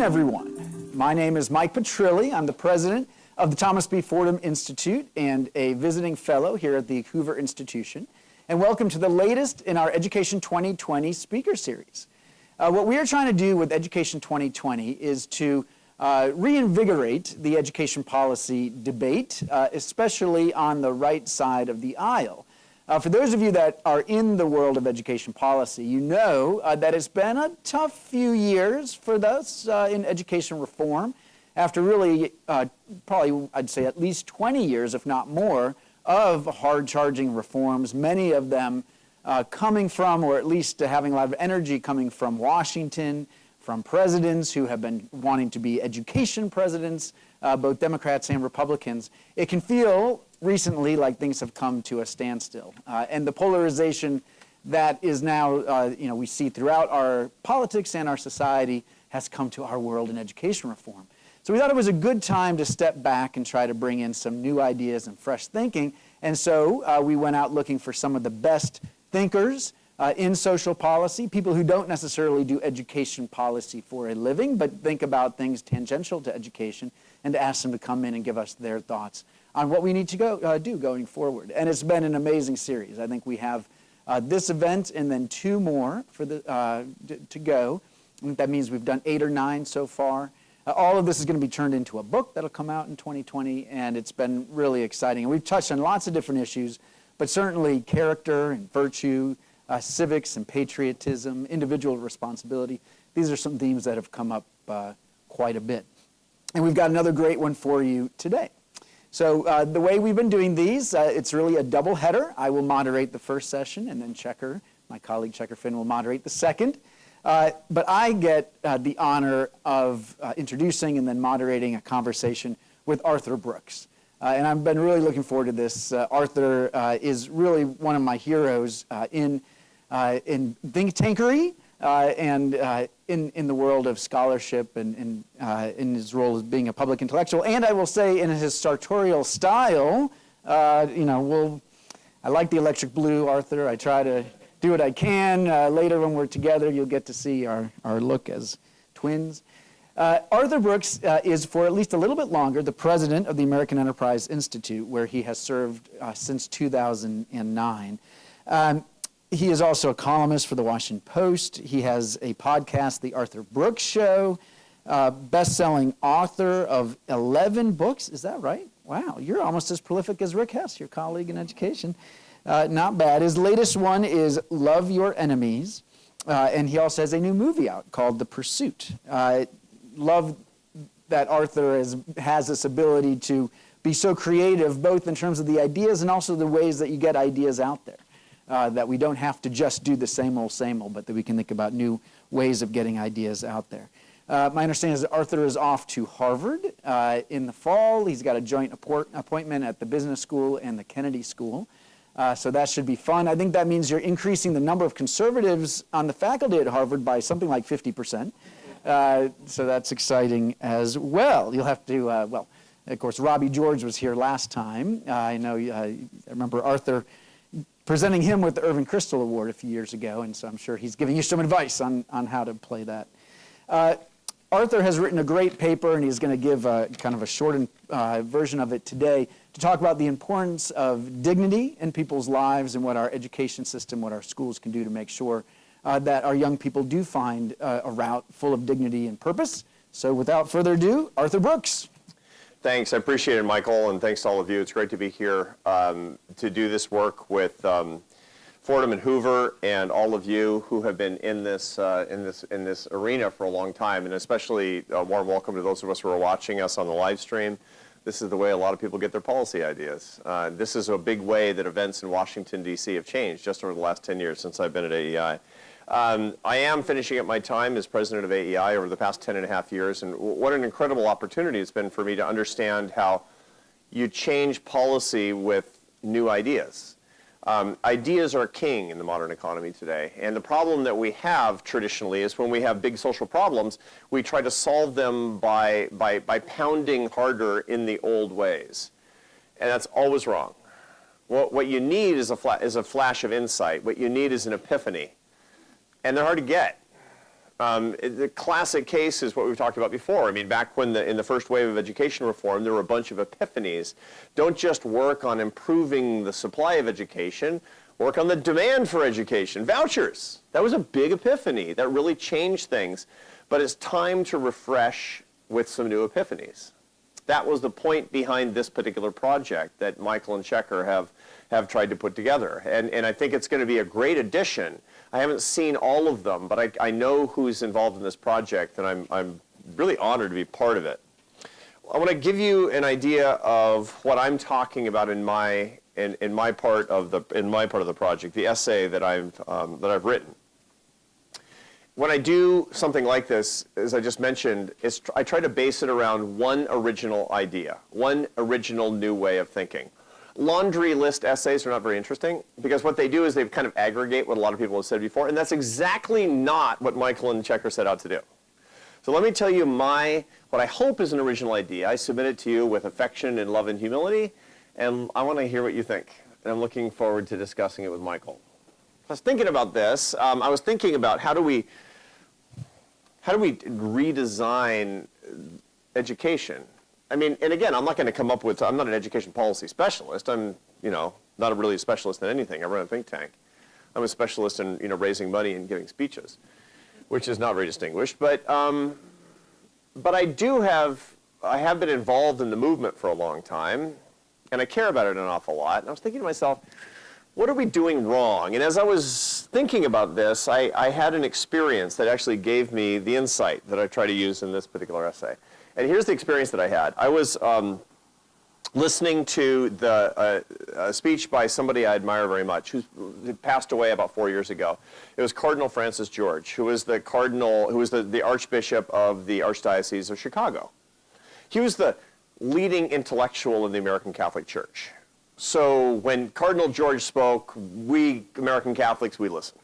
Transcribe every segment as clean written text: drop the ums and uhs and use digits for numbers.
everyone. My name is Mike Petrilli. I'm the president of the Thomas B. Fordham Institute and a visiting fellow here at the Hoover Institution. And welcome to the latest in our Education 2020 speaker series. What we are trying to do with Education 2020 is to reinvigorate the education policy debate, especially on the right side of the aisle. For those of you that are in the world of education policy, you know that it's been a tough few years for us in education reform after really probably, I'd say, at least 20 years, if not more, of hard-charging reforms, many of them coming from, or at least having a lot of energy coming from Washington, from presidents who have been wanting to be education presidents, both Democrats and Republicans. It can feel recently like things have come to a standstill. And the polarization that is now, we see throughout our politics and our society has come to our world in education reform. So we thought it was a good time to step back and try to bring in some new ideas and fresh thinking. And so we went out looking for some of the best thinkers in social policy, people who don't necessarily do education policy for a living, but think about things tangential to education, and to ask them to come in and give us their thoughts on what we need to do going forward. And it's been an amazing series. I think we have this event and then two more for to go. I think that means we've done 8 or 9 so far. All of this is going to be turned into a book that'll come out in 2020, and it's been really exciting. And we've touched on lots of different issues, but certainly character and virtue, civics and patriotism, individual responsibility. These are some themes that have come up quite a bit. And we've got another great one for you today. So the way we've been doing these, it's really a double header. I will moderate the first session, and then Checker, my colleague Checker Finn, will moderate the second. But I get the honor of introducing and then moderating a conversation with Arthur Brooks. And I've been really looking forward to this. Arthur is really one of my heroes in think tankery and in the world of scholarship and in his role as being a public intellectual. And I will say in his sartorial style, I like the electric blue, Arthur. I try to do what I can. Later when we're together, you'll get to see our look as twins. Arthur Brooks is, for at least a little bit longer, the president of the American Enterprise Institute, where he has served since 2009. He is also a columnist for the Washington Post. He has a podcast, The Arthur Brooks Show, best-selling author of 11 books. Is that right? Wow, you're almost as prolific as Rick Hess, your colleague in education. Not bad. His latest one is Love Your Enemies, and he also has a new movie out called The Pursuit. Love that Arthur has this ability to be so creative, both in terms of the ideas and also the ways that you get ideas out there. That we don't have to just do the same old, but that we can think about new ways of getting ideas out there. My understanding is that Arthur is off to Harvard in the fall. He's got a joint appointment at the Business School and the Kennedy School. So that should be fun. I think that means you're increasing the number of conservatives on the faculty at Harvard by something like 50%. So that's exciting as well. You'll have to, of course, Robbie George was here last time. I know, I remember Arthur presenting him with the Irving Kristol Award a few years ago, and so I'm sure he's giving you some advice on how to play that. Arthur has written a great paper, and he's going to give kind of a shortened version of it today to talk about the importance of dignity in people's lives and what our education system, what our schools can do to make sure that our young people do find a route full of dignity and purpose. So without further ado, Arthur Brooks. Thanks. I appreciate it, Michael, and thanks to all of you. It's great to be here to do this work with Fordham and Hoover and all of you who have been in this arena for a long time, and especially a warm welcome to those of us who are watching us on the live stream. This is the way a lot of people get their policy ideas. This is a big way that events in Washington, D.C. have changed just over the last 10 years since I've been at AEI. I am finishing up my time as president of AEI over the past 10.5 years, and what an incredible opportunity it's been for me to understand how you change policy with new ideas. Ideas are king in the modern economy today, and the problem that we have traditionally is when we have big social problems, we try to solve them by pounding harder in the old ways, and that's always wrong. What you need is a flash of insight. What you need is an epiphany. And they're hard to get. The classic case is what we've talked about before. I mean, back when in the first wave of education reform, there were a bunch of epiphanies. Don't just work on improving the supply of education, work on the demand for education. Vouchers, that was a big epiphany. That really changed things. But it's time to refresh with some new epiphanies. That was the point behind this particular project that Michael and Checker have tried to put together. And I think it's going to be a great addition. I haven't seen all of them, but I know who's involved in this project, and I'm really honored to be part of it. I want to give you an idea of what I'm talking about in my part of the project, the essay that I've written. When I do something like this, as I just mentioned, I try to base it around one original idea, one original new way of thinking. Laundry list essays are not very interesting because what they do is they kind of aggregate what a lot of people have said before, and that's exactly not what Michael and Checker set out to do. So let me tell you what I hope is an original idea. I submit it to you with affection and love and humility, and I want to hear what you think. And I'm looking forward to discussing it with Michael. I was thinking about this. I was thinking about how do we redesign education? I mean, and again, I'm not going to come up with, I'm not an education policy specialist. I'm, not really a specialist in anything. I run a think tank. I'm a specialist in, raising money and giving speeches, which is not very distinguished. But I have been involved in the movement for a long time, and I care about it an awful lot. And I was thinking to myself, what are we doing wrong? And as I was thinking about this, I had an experience that actually gave me the insight that I try to use in this particular essay. And here's the experience that I had. I was listening to a speech by somebody I admire very much, who passed away about 4 years ago. It was Cardinal Francis George, who was the Archbishop of the Archdiocese of Chicago. He was the leading intellectual in the American Catholic Church. So when Cardinal George spoke, we American Catholics, we listen.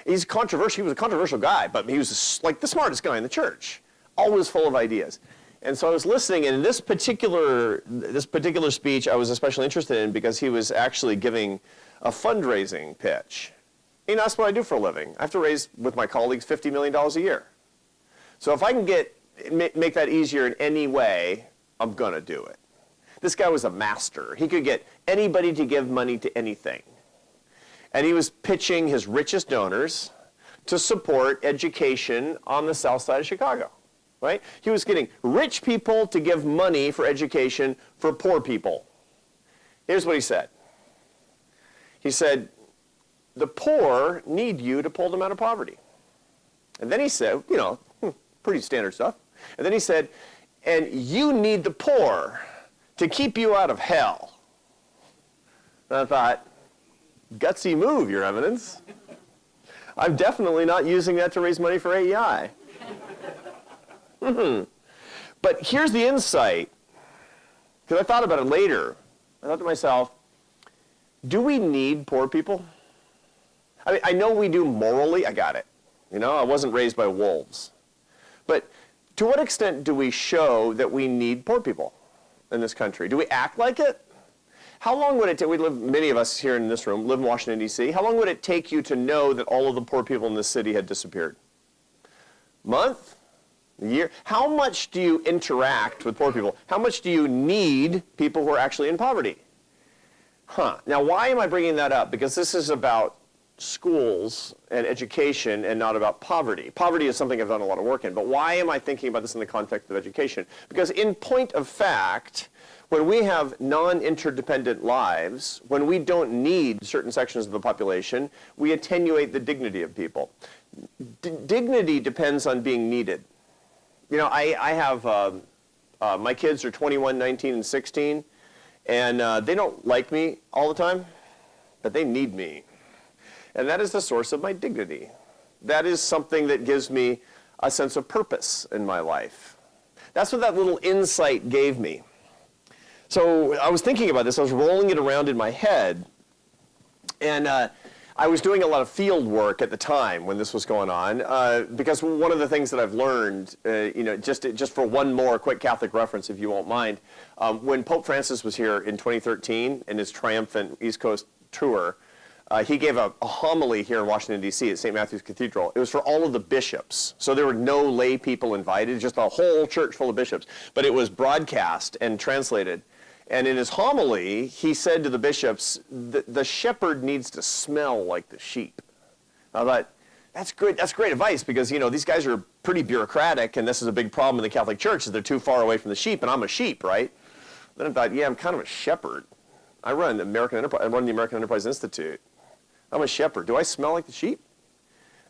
He was a controversial guy, but he was like the smartest guy in the church, always full of ideas. And so I was listening, and in this particular speech I was especially interested in because he was actually giving a fundraising pitch. That's what I do for a living. I have to raise, with my colleagues, $50 million a year. So if I can make that easier in any way, I'm going to do it. This guy was a master. He could get anybody to give money to anything. And he was pitching his richest donors to support education on the south side of Chicago, right? He was getting rich people to give money for education for poor people. Here's what he said. He said, the poor need you to pull them out of poverty. And then he said, pretty standard stuff. And then he said, and you need the poor to keep you out of hell. And I thought, gutsy move, Your Eminence. I'm definitely not using that to raise money for AEI. But here's the insight, because I thought about it later. I thought to myself, do we need poor people? I mean, I know we do morally. I got it. I wasn't raised by wolves. But to what extent do we show that we need poor people in this country? Do we act like it? How long would it take, many of us here in this room live in Washington, D.C., how long would it take you to know that all of the poor people in this city had disappeared? Month? A year? How much do you interact with poor people? How much do you need people who are actually in poverty? Now, why am I bringing that up? Because this is about schools and education and not about poverty. Poverty is something I've done a lot of work in, but why am I thinking about this in the context of education? Because in point of fact, when we have non-interdependent lives, when we don't need certain sections of the population, we attenuate the dignity of people. Dignity depends on being needed. I have, my kids are 21, 19, and 16, and they don't like me all the time, but they need me. And that is the source of my dignity. That is something that gives me a sense of purpose in my life. That's what that little insight gave me. So I was thinking about this. I was rolling it around in my head. And I was doing a lot of field work at the time when this was going on. Because one of the things that I've learned, just for one more quick Catholic reference, if you won't mind, when Pope Francis was here in 2013 in his triumphant East Coast tour, he gave a homily here in Washington, D.C. at St. Matthew's Cathedral. It was for all of the bishops. So there were no lay people invited, just a whole church full of bishops. But it was broadcast and translated. And in his homily, he said to the bishops, the shepherd needs to smell like the sheep. I thought, that's great advice, because these guys are pretty bureaucratic, and this is a big problem in the Catholic Church, is they're too far away from the sheep, and I'm a sheep, right? Then I thought, yeah, I'm kind of a shepherd. I run the American Enterprise Institute. I'm a shepherd. Do I smell like the sheep?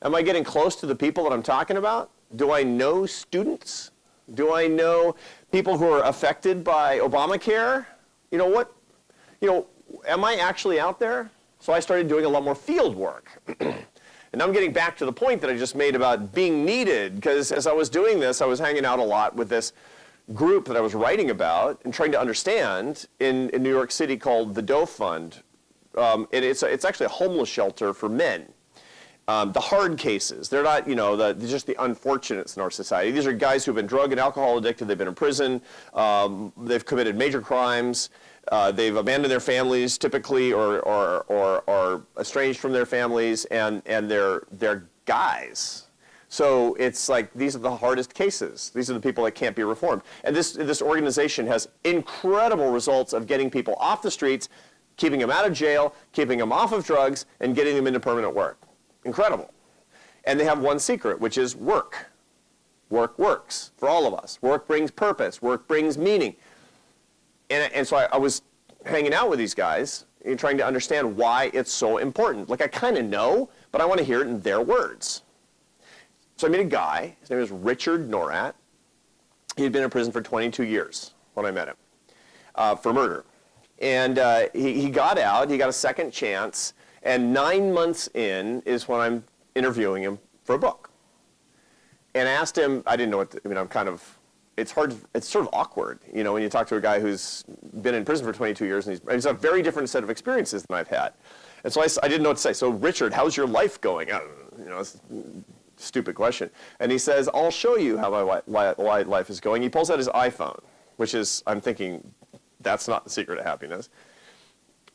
Am I getting close to the people that I'm talking about? Do I know students? Do I know people who are affected by Obamacare? Am I actually out there? So I started doing a lot more field work. And now I'm getting back to the point that I just made about being needed, because as I was doing this, I was hanging out a lot with this group that I was writing about and trying to understand in New York City called the Doe Fund. And it's actually a homeless shelter for men. The hard cases, they're not, just the unfortunates in our society. These are guys who've been drug and alcohol addicted, they've been in prison, they've committed major crimes, they've abandoned their families typically, or estranged from their families, and they're guys. So it's like, these are the hardest cases. These are the people that can't be reformed. And this organization has incredible results of getting people off the streets, keeping them out of jail, keeping them off of drugs, and getting them into permanent work. Incredible. And they have one secret, which is work. Work works for all of us. Work brings purpose. Work brings meaning. And so I was hanging out with these guys and trying to understand why it's so important. Like, I kind of know, but I want to hear it in their words. So I met a guy. His name is Richard Norat. He had been in prison for 22 years when I met him for murder. And he got out. He got a second chance. And 9 months in is when I'm interviewing him for a book. And I asked him, I didn't know what it's sort of awkward, when you talk to a guy who's been in prison for 22 years, and he's a very different set of experiences than I've had. And so I didn't know what to say. So, Richard, how's your life going? It's a stupid question. And he says, I'll show you how my life is going. He pulls out his iPhone, which is, I'm thinking, that's not the secret of happiness.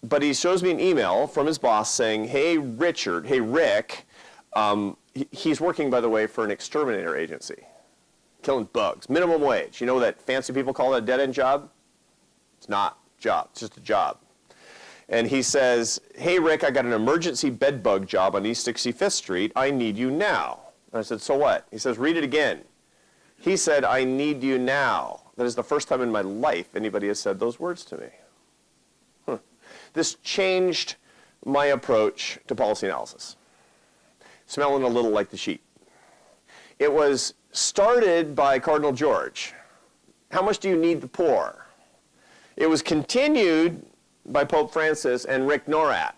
But he shows me an email from his boss saying, hey, Richard, hey, Rick, he's working, by the way, for an exterminator agency, killing bugs, minimum wage. You know that fancy people call that a dead-end job? It's not a job. It's just a job. And he says, hey, Rick, I got an emergency bed bug job on East 65th Street. I need you now. And I said, so what? He says, read it again. He said, I need you now. That is the first time in my life anybody has said those words to me. This changed my approach to policy analysis. Smelling a little like the sheep. It was started by Cardinal George. How much do you need the poor? It was continued by Pope Francis and Rick Norat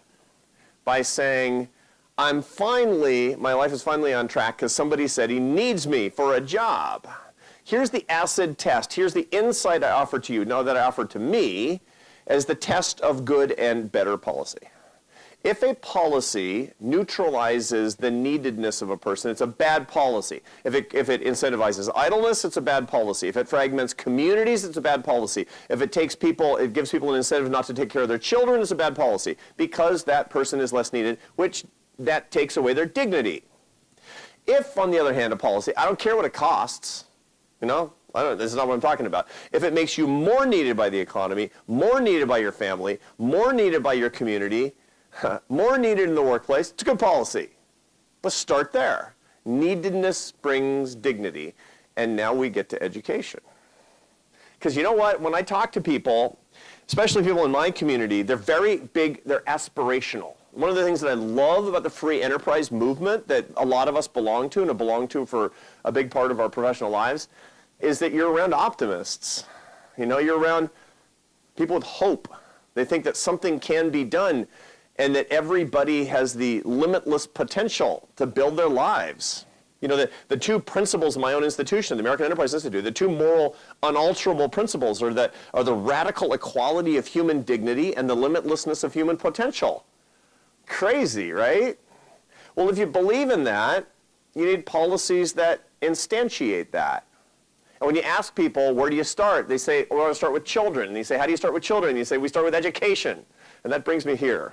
by saying, my life is finally on track because somebody said he needs me for a job. Here's the acid test. Here's the insight I offer to you, no, that I offer to me, as the test of good and better policy. If a policy neutralizes the neededness of a person, it's a bad policy. If it incentivizes idleness, it's a bad policy. If it fragments communities, it's a bad policy. If it gives people an incentive not to take care of their children, it's a bad policy, because that person is less needed, which that takes away their dignity. If, on the other hand, a policy, I don't care what it costs, this is not what I'm talking about. If it makes you more needed by the economy, more needed by your family, more needed by your community, more needed in the workplace, it's a good policy. Let's start there. Neededness brings dignity. And now we get to education. Because you know what? When I talk to people, especially people in my community, they're very big, they're aspirational. One of the things that I love about the free enterprise movement that a lot of us belong to and have belonged to for a big part of our professional lives is that you're around optimists. You're around people with hope. They think that something can be done and that everybody has the limitless potential to build their lives. The two principles of my own institution, the American Enterprise Institute, the two moral, unalterable principles are the radical equality of human dignity and the limitlessness of human potential. Crazy, right? Well, if you believe in that, you need policies that instantiate that. And when you ask people, where do you start? They say, well, I want to start with children. And you say, how do you start with children? And you say, we start with education. And that brings me here.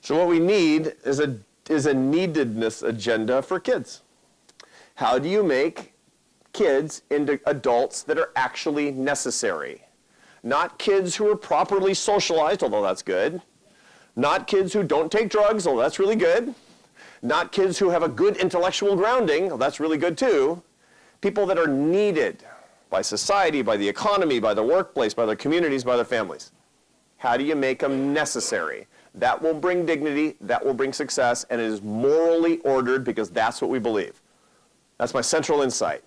So what we need is a neededness agenda for kids. How do you make kids into adults that are actually necessary? Not kids who are properly socialized, although that's good. Not kids who don't take drugs, although that's really good. Not kids who have a good intellectual grounding, although that's really good too. People that are needed by society, by the economy, by the workplace, by their communities, by their families. How do you make them necessary? That will bring dignity, that will bring success, and it is morally ordered because that's what we believe. That's my central insight.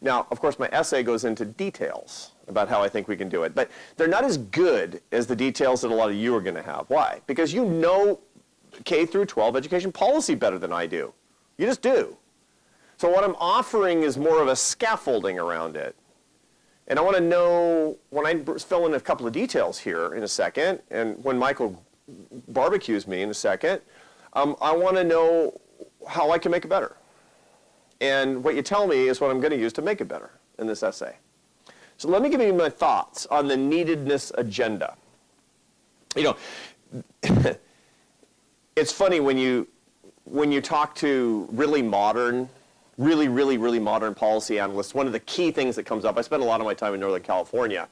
Now, of course, my essay goes into details about how I think we can do it, but they're not as good as the details that a lot of you are going to have. Why? Because you know K through 12 education policy better than I do. You just do. So what I'm offering is more of a scaffolding around it. And I want to know, when I fill in a couple of details here in a second, and when Michael barbecues me in a second, I want to know how I can make it better. And what you tell me is what I'm going to use to make it better in this essay. So let me give you my thoughts on the neededness agenda. You know, it's funny when you talk to really modern, really modern policy analysts, one of the key things that comes up, I spend a lot of my time in Northern California,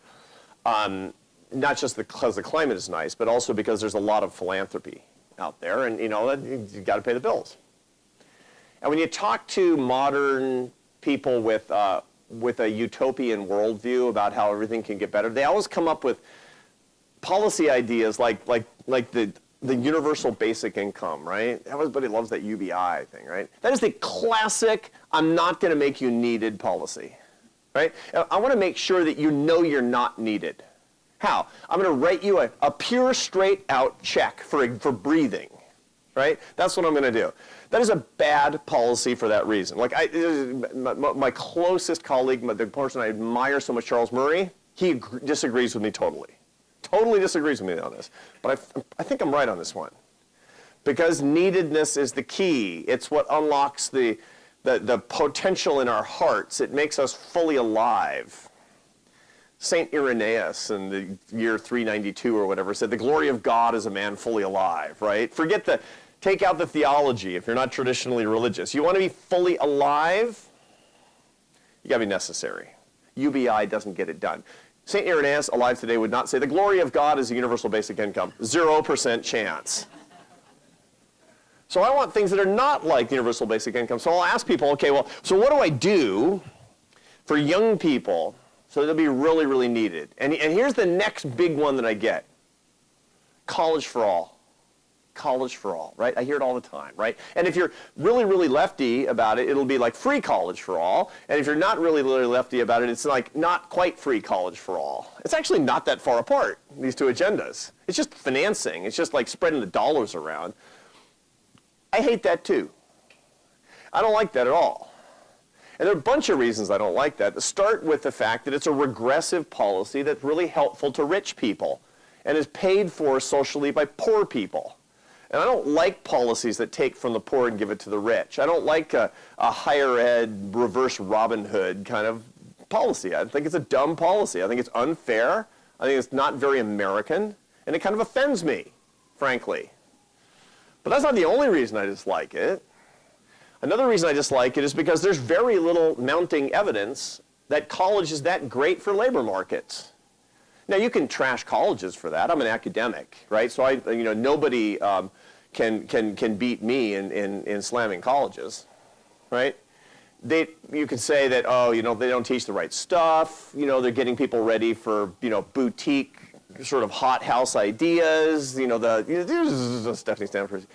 not just because the climate is nice, but also because there's a lot of philanthropy out there, and you know, you've got to pay the bills. And when you talk to modern people with a utopian worldview about how everything can get better, they always come up with policy ideas like the universal basic income, right? Everybody loves that UBI thing, right? That is the classic, I'm not going to make you needed policy, right? I want to make sure that you know you're not needed. How? I'm going to write you a pure, straight-out check for breathing, right? That's what I'm going to do. That is a bad policy for that reason. Like my closest colleague, the person I admire so much, Charles Murray, he disagrees with me totally. Totally disagrees with me on this. But I think I'm right on this one. Because neededness is the key. It's what unlocks the potential in our hearts. It makes us fully alive. St. Irenaeus in the year 392 or whatever said, the glory of God is a man fully alive, right? Take out the theology if you're not traditionally religious. You want to be fully alive? You got to be necessary. UBI doesn't get it done. St. Irenaeus, alive today, would not say, the glory of God is a universal basic income. 0% chance. So I want things that are not like the universal basic income. So I'll ask people, okay, well, so what do I do for young people so that they'll be really, really needed? And here's the next big one that I get. College for all. College for all, right? I hear it all the time, right? And if you're really, really lefty about it, it'll be like free college for all. And if you're not really, really lefty about it, it's like not quite free college for all. It's actually not that far apart, these two agendas. It's just financing. It's just like spreading the dollars around. I hate that too. I don't like that at all. And there are a bunch of reasons I don't like that. To start with the fact that it's a regressive policy that's really helpful to rich people and is paid for socially by poor people. And I don't like policies that take from the poor and give it to the rich. I don't like a higher ed, reverse Robin Hood kind of policy. I think it's a dumb policy. I think it's unfair. I think it's not very American. And it kind of offends me, frankly. But that's not the only reason I dislike it. Another reason I dislike it is because there's very little mounting evidence that college is that great for labor markets. Now, you can trash colleges for that. I'm an academic, right? So nobody can beat me in slamming colleges, right? You could say that, they don't teach the right stuff. They're getting people ready for, boutique sort of hothouse ideas. Stephanie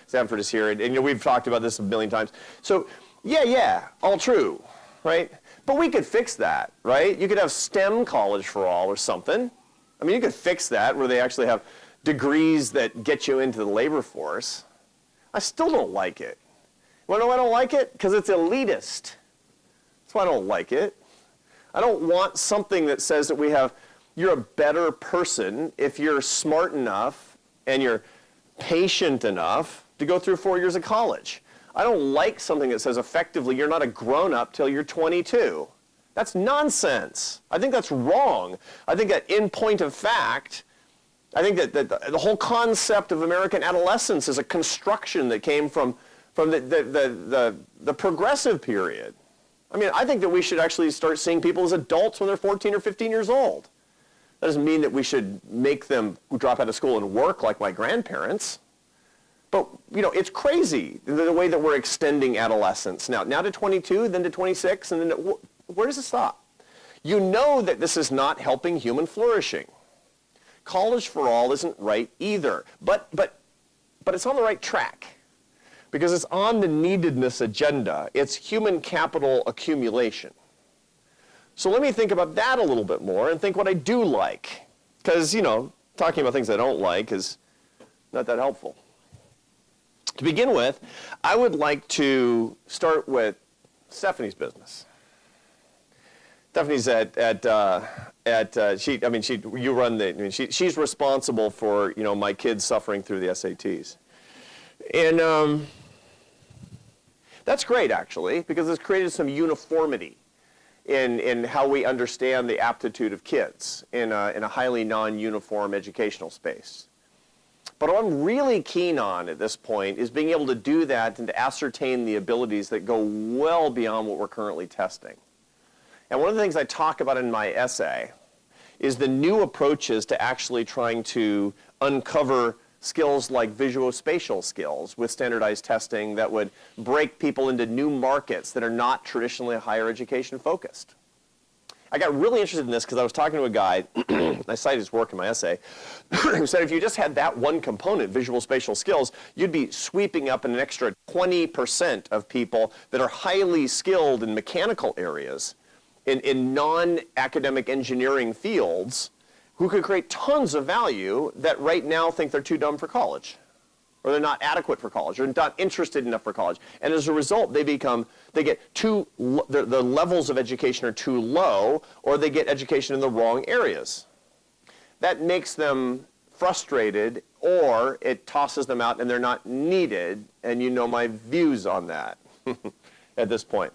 Stanford is here, and we've talked about this a million times. So, yeah, all true, right? But we could fix that, right? You could have STEM college for all or something. I mean, you could fix that where they actually have degrees that get you into the labor force. I still don't like it. You want to know why I don't like it? Because it's elitist. That's why I don't like it. I don't want something that says that you're a better person if you're smart enough and you're patient enough to go through 4 years of college. I don't like something that says effectively you're not a grown-up till you're 22. That's nonsense. I think that's wrong. I think that in point of fact, I think that the whole concept of American adolescence is a construction that came from the progressive period. I mean, I think that we should actually start seeing people as adults when they're 14 or 15 years old. That doesn't mean that we should make them drop out of school and work like my grandparents. But, you know, it's crazy the way that we're extending adolescence. Now to 22, then to 26, and then where does it stop? You know that this is not helping human flourishing. College for all isn't right either, but it's on the right track because it's on the neededness agenda. It's human capital accumulation. So let me think about that a little bit more and think what I do like, because, you know, talking about things I don't like is not that helpful. To begin with, I would like to start with Stephanie's business. Stephanie's she's responsible for, you know, my kids suffering through the SATs. And that's great, actually, because it's created some uniformity in how we understand the aptitude of kids in a highly non-uniform educational space. But what I'm really keen on at this point is being able to do that and to ascertain the abilities that go well beyond what we're currently testing. And one of the things I talk about in my essay is the new approaches to actually trying to uncover skills like visuospatial skills with standardized testing that would break people into new markets that are not traditionally higher education focused. I got really interested in this because I was talking to a guy, I cited his work in my essay, who said if you just had that one component, visual spatial skills, you'd be sweeping up an extra 20% of people that are highly skilled in mechanical areas, in non-academic engineering fields, who could create tons of value that right now think they're too dumb for college, or they're not adequate for college, or not interested enough for college. And as a result, the levels of education are too low, or they get education in the wrong areas. That makes them frustrated, or it tosses them out and they're not needed, and you know my views on that at this point.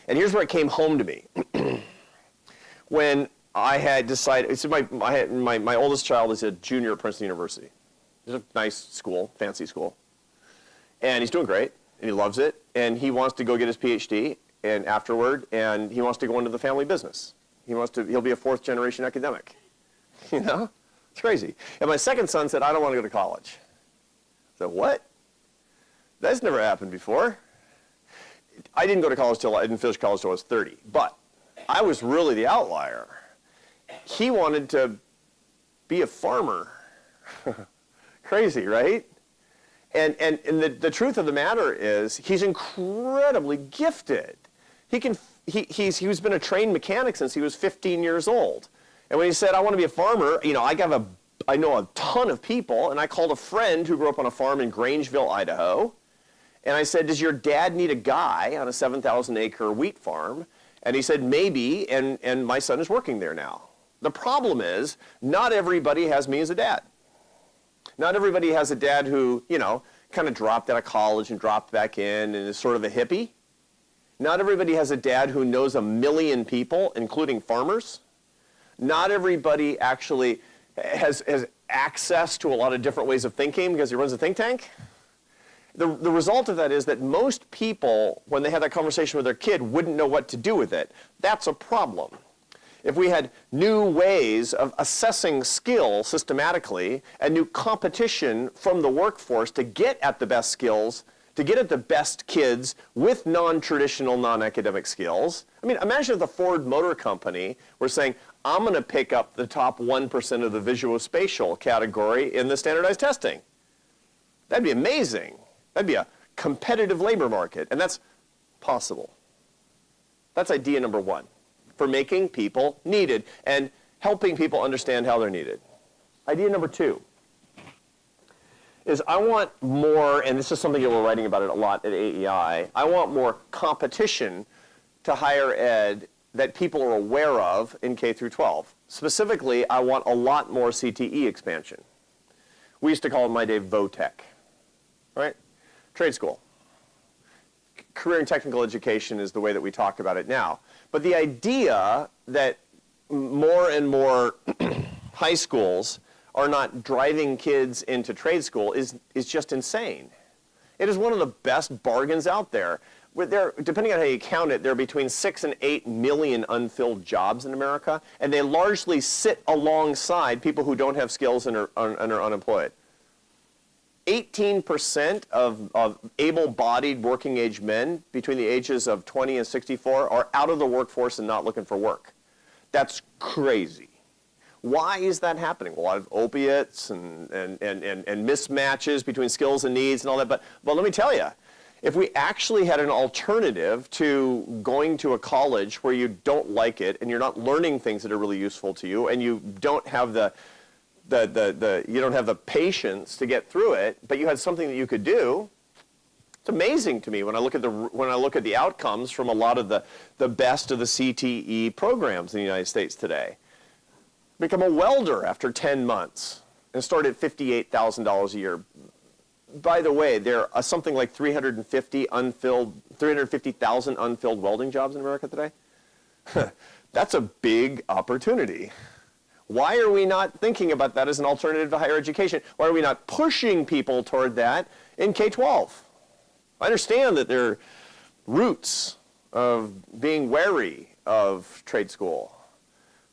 And here's where it came home to me. When I had decided, so my oldest child is a junior at Princeton University. It's a nice school, fancy school. And he's doing great, and he loves it, and he wants to go get his PhD and afterward, and he wants to go into the family business. He'll be a fourth generation academic. You know? It's crazy. And my second son said, I don't want to go to college. I said, what? That's never happened before. I didn't finish college till I was 30, but I was really the outlier. He wanted to be a farmer. Crazy, right? And the truth of the matter is he's incredibly gifted. He's been a trained mechanic since he was 15 years old. And when he said, I want to be a farmer, you know, I know a ton of people, and I called a friend who grew up on a farm in Grangeville, Idaho. And I said, does your dad need a guy on a 7,000-acre wheat farm? And he said, maybe, and my son is working there now. The problem is, not everybody has me as a dad. Not everybody has a dad who, you know, kind of dropped out of college and dropped back in and is sort of a hippie. Not everybody has a dad who knows a million people, including farmers. Not everybody actually has access to a lot of different ways of thinking because he runs a think tank. The result of that is that most people, when they have that conversation with their kid, wouldn't know what to do with it. That's a problem. If we had new ways of assessing skill systematically and new competition from the workforce to get at the best skills, to get at the best kids with non-traditional, non-academic skills. I mean, imagine if the Ford Motor Company were saying, I'm going to pick up the top 1% of the visuospatial category in the standardized testing. That'd be amazing. That'd be a competitive labor market, and that's possible. That's idea number one, for making people needed and helping people understand how they're needed. Idea number two is I want more, and this is something that we're writing about it a lot at AEI, I want more competition to higher ed that people are aware of in K through 12. Specifically, I want a lot more CTE expansion. We used to call it in my day VOTEC, right? Trade school. Career and technical education is the way that we talk about it now. But the idea that more and more high schools are not driving kids into trade school is just insane. It is one of the best bargains out there. Depending on how you count it, there are between 6 and 8 million unfilled jobs in America, and they largely sit alongside people who don't have skills and are unemployed. 18% of able-bodied working-age men between the ages of 20 and 64 are out of the workforce and not looking for work. That's crazy. Why is that happening? A lot of opiates and mismatches between skills and needs and all that. But let me tell you, if we actually had an alternative to going to a college where you don't like it and you're not learning things that are really useful to you, and you don't have the patience to get through it, but you had something that you could do, it's amazing to me when I look at the outcomes from a lot of the best of the CTE programs in the United States today. Become a welder after 10 months and start at $58,000 a year. By the way, there are something like 350,000 unfilled welding jobs in America today. That's a big opportunity. Why are we not thinking about that as an alternative to higher education? Why are we not pushing people toward that in K-12? I understand that there are roots of being wary of trade school,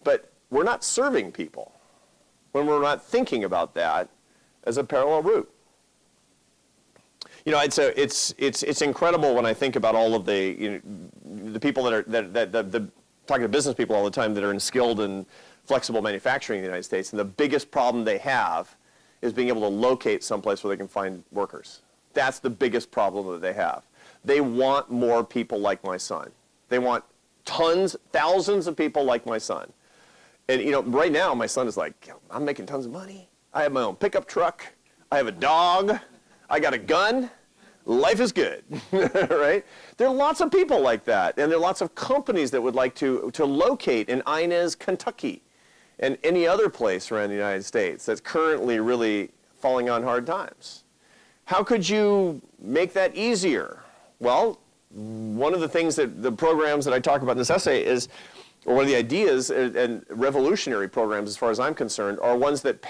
but we're not serving people when we're not thinking about that as a parallel route. You know, it's incredible when I think about all of the people that talking to business people all the time that are in skilled and flexible manufacturing in the United States, and the biggest problem they have is being able to locate someplace where they can find workers. That's the biggest problem that they have. They want more people like my son. They want thousands of people like my son. And you know, right now my son is like, I'm making tons of money. I have my own pickup truck. I have a dog. I got a gun. Life is good, right? There are lots of people like that, and there are lots of companies that would like to locate in Inez, Kentucky, and any other place around the United States that's currently really falling on hard times. How could you make that easier? Well, one of the things that the programs that I talk about in this essay is, or one of the ideas and revolutionary programs as far as I'm concerned, are ones that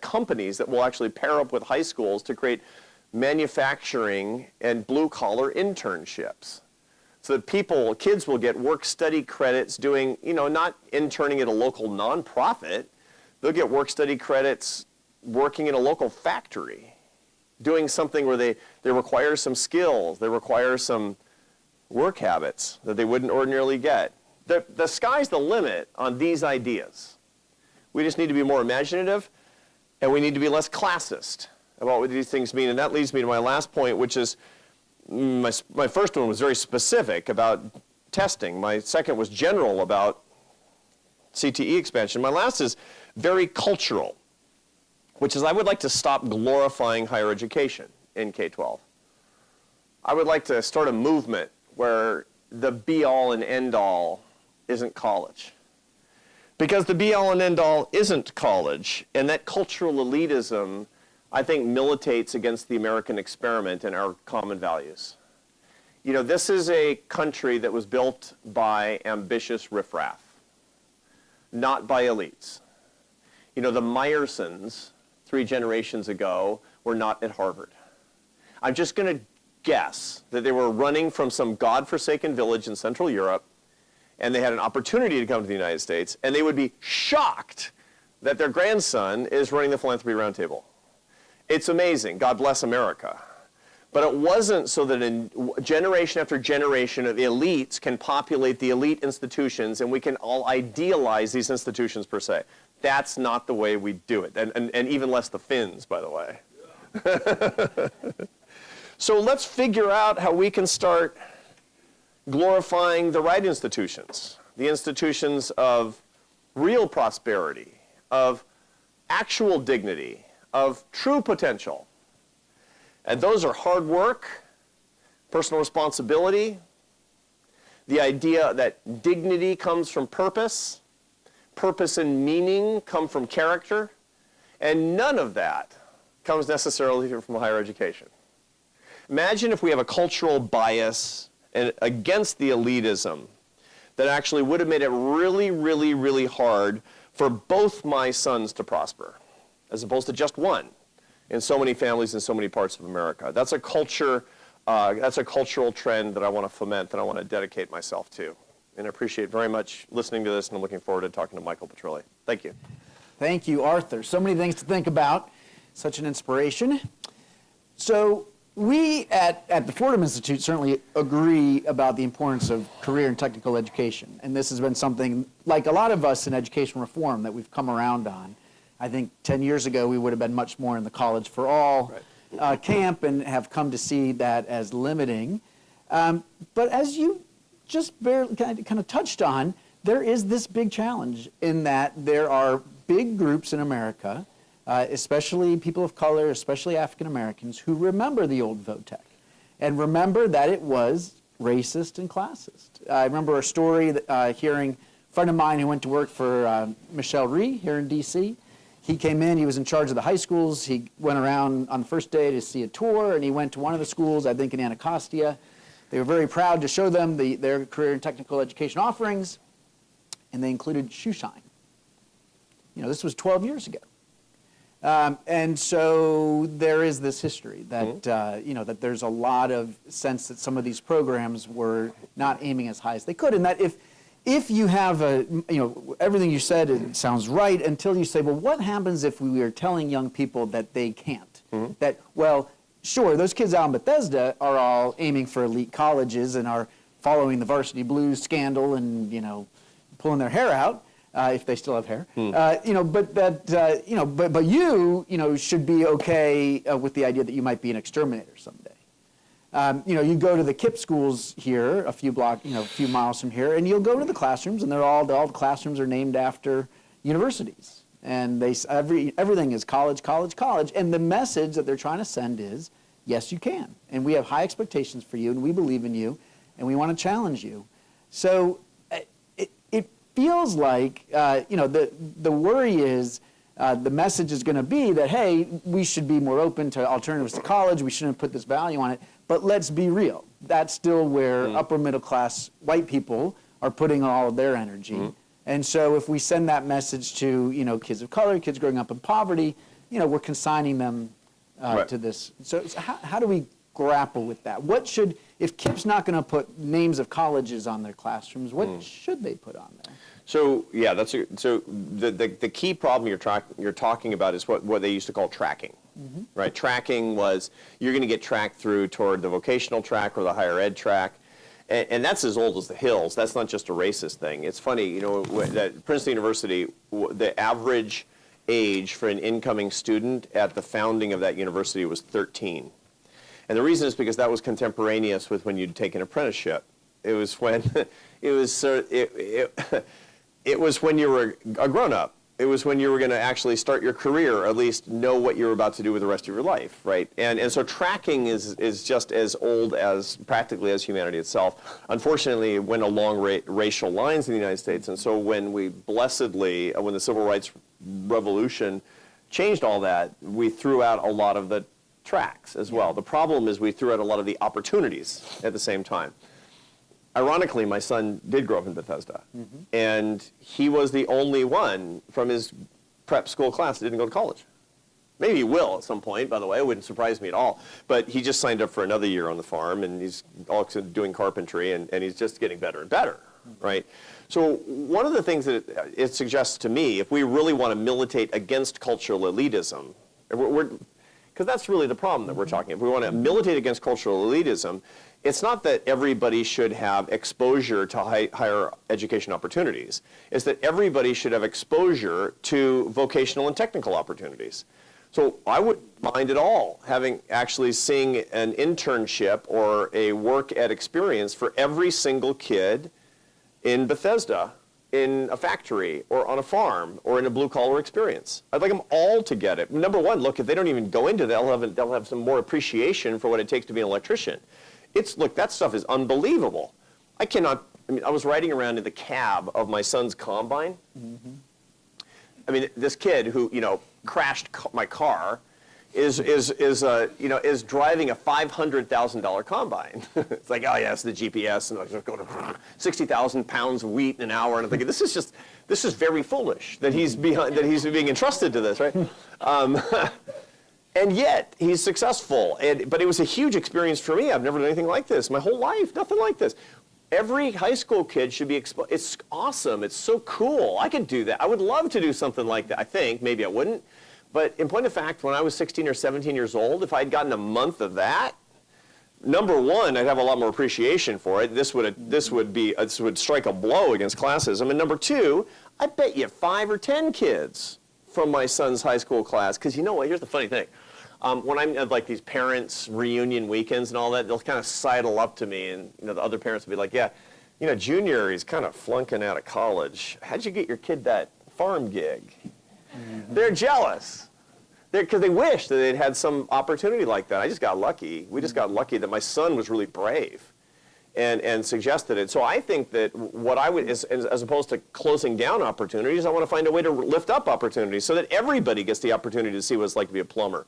companies that will actually pair up with high schools to create manufacturing and blue-collar internships. So that kids will get work-study credits doing, not interning at a local nonprofit. They'll get work-study credits working in a local factory, doing something where they require some skills, they require some work habits that they wouldn't ordinarily get. The sky's the limit on these ideas. We just need to be more imaginative, and we need to be less classist about what these things mean. And that leads me to my last point, which is my first one was very specific about testing. My second was general about CTE expansion. My last is very cultural, which is I would like to stop glorifying higher education in K-12. I would like to start a movement where the be-all and end-all isn't college. Because the be-all and end-all isn't college, and that cultural elitism, I think, militates against the American experiment and our common values. You know, this is a country that was built by ambitious riffraff, not by elites. You know, the Meyersons 3 generations ago were not at Harvard. I'm just going to guess that they were running from some godforsaken village in Central Europe, and they had an opportunity to come to the United States, and they would be shocked that their grandson is running the Philanthropy Roundtable. It's amazing. God bless America. But it wasn't so that generation after generation of elites can populate the elite institutions and we can all idealize these institutions per se. That's not the way we do it, and even less the Finns, by the way. So let's figure out how we can start glorifying the right institutions, the institutions of real prosperity, of actual dignity, of true potential. And those are hard work, personal responsibility, the idea that dignity comes from purpose and meaning come from character, and none of that comes necessarily from higher education. Imagine if we have a cultural bias against the elitism that actually would have made it really, really, really hard for both my sons to prosper. as opposed to just one in so many families in so many parts of America. That's a culture, that's a cultural trend that I want to foment, that I want to dedicate myself to. And I appreciate very much listening to this, and I'm looking forward to talking to Michael Petrilli. Thank you. Thank you, Arthur. So many things to think about. Such an inspiration. So we at the Fordham Institute certainly agree about the importance of career and technical education. And this has been something, like a lot of us in education reform, that we've come around on. I think 10 years ago we would have been much more in the college for all camp, and have come to see that as limiting. But as you just barely kind of touched on, there is this big challenge in that there are big groups in America, especially people of color, especially African Americans, who remember the old VOTEC and remember that it was racist and classist. I remember a story hearing a friend of mine who went to work for Michelle Rhee here in DC. He came in, he was in charge of the high schools. He went around on the first day to see a tour, and he went to one of the schools, I think in Anacostia. They were very proud to show them their career and technical education offerings, and they included shoe shine. You know, this was 12 years ago. And so there is this history that, you know, that there's a lot of sense that some of these programs were not aiming as high as they could. And that if you have you know, everything you said, it sounds right until you say, well, what happens if we are telling young people that they can't? That, well, sure, those kids out in Bethesda are all aiming for elite colleges and are following the Varsity Blues scandal and, you know, pulling their hair out. If they still have hair, you know, but that, you know, but you know, should be okay with the idea that you might be an exterminator someday. You know, you go to the KIPP schools here, a few miles from here, and you'll go to the classrooms, and all the classrooms are named after universities, and everything is college, college, college, and the message that they're trying to send is, yes, you can, and we have high expectations for you, and we believe in you, and we want to challenge you. So feels like, you know, the worry is the message is going to be that, hey, we should be more open to alternatives to college, we shouldn't put this value on it, but let's be real. That's still where upper middle class white people are putting all of their energy. And so if we send that message to, you know, kids of color, kids growing up in poverty, you know, we're consigning them to this. So how do we grapple with that? What should, if KIPP's not going to put names of colleges on their classrooms, what should they put on there? So yeah, so the key problem you're talking about is what they used to call tracking, right? Tracking was you're going to get tracked through toward the vocational track or the higher ed track, and that's as old as the hills. That's not just a racist thing. It's funny, you know, at Princeton University, the average age for an incoming student at the founding of that university was 13. And the reason is because that was contemporaneous with when you'd take an apprenticeship. It was when it was when you were a grown-up. It was when you were going to actually start your career, or at least know what you were about to do with the rest of your life, right? And so tracking is just as old as practically as humanity itself. Unfortunately, it went along racial lines in the United States, and so when we blessedly, when the Civil Rights Revolution changed all that, we threw out a lot of the tracks as well. The problem is we threw out a lot of the opportunities at the same time. Ironically, my son did grow up in Bethesda, and he was the only one from his prep school class that didn't go to college. Maybe he will at some point, by the way. It wouldn't surprise me at all. But he just signed up for another year on the farm, and he's also doing carpentry, and he's just getting better and better, right? So one of the things that it suggests to me, if we really want to militate against cultural elitism, because that's really the problem that we're talking about. If we want to militate against cultural elitism, it's not that everybody should have exposure to higher education opportunities. It's that everybody should have exposure to vocational and technical opportunities. So I wouldn't mind at all seeing an internship or a work ed experience for every single kid in Bethesda, in a factory or on a farm or in a blue collar experience. I'd like them all to get it. Number one, look, if they don't even go into that, they'll have some more appreciation for what it takes to be an electrician. Look, that stuff is unbelievable. I was riding around in the cab of my son's combine. I mean, this kid who, you know, crashed my car, is driving a $500,000 combine. It's like, oh yeah, it's the GPS, and I'll go to 60,000 pounds of wheat in an hour, and I'm thinking, this is very foolish that he's being entrusted to this, right? And yet he's successful. But it was a huge experience for me. I've never done anything like this my whole life, nothing like this. Every high school kid should be exposed. It's awesome. It's so cool. I could do that. I would love to do something like that. I think maybe I wouldn't. But in point of fact, when I was 16 or 17 years old, if I'd gotten a month of that, number one, I'd have a lot more appreciation for it. This would strike a blow against classism. And number two, I bet you 5 or 10 kids from my son's high school class, because you know what? Here's the funny thing. When I'm at like these parents' reunion weekends and all that, they'll kind of sidle up to me, and the other parents will be like, yeah, Junior, he's kind of flunking out of college. How'd you get your kid that farm gig? Mm-hmm. They're jealous. Because they wish that they'd had some opportunity like that. I just got lucky. We just got lucky that my son was really brave and suggested it. So I think that what I would, as opposed to closing down opportunities, I want to find a way to lift up opportunities so that everybody gets the opportunity to see what it's like to be a plumber.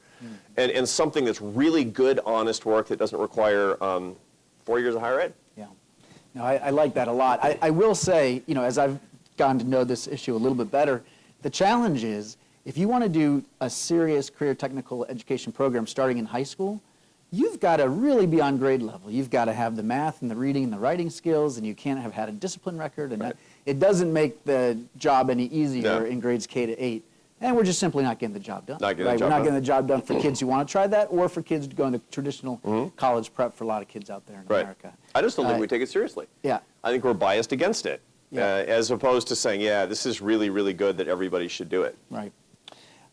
And something that's really good, honest work that doesn't require 4 years of higher ed. Yeah. No, I like that a lot. I will say, as I've gotten to know this issue a little bit better, the challenge is, if you want to do a serious career technical education program starting in high school, you've got to really be on grade level. You've got to have the math and the reading and the writing skills, and you can't have had a discipline record. And right. It doesn't make the job any easier No. in grades K to 8. And we're just simply not getting the job done. Not getting the right? job We're not done. getting the job done for kids who want to try that, or for kids going to traditional college prep for a lot of kids out there in Right. America. I just don't think we take it seriously. Yeah. I think we're biased against it, Yeah. as opposed to saying, yeah, this is really, really good that everybody should do it. Right.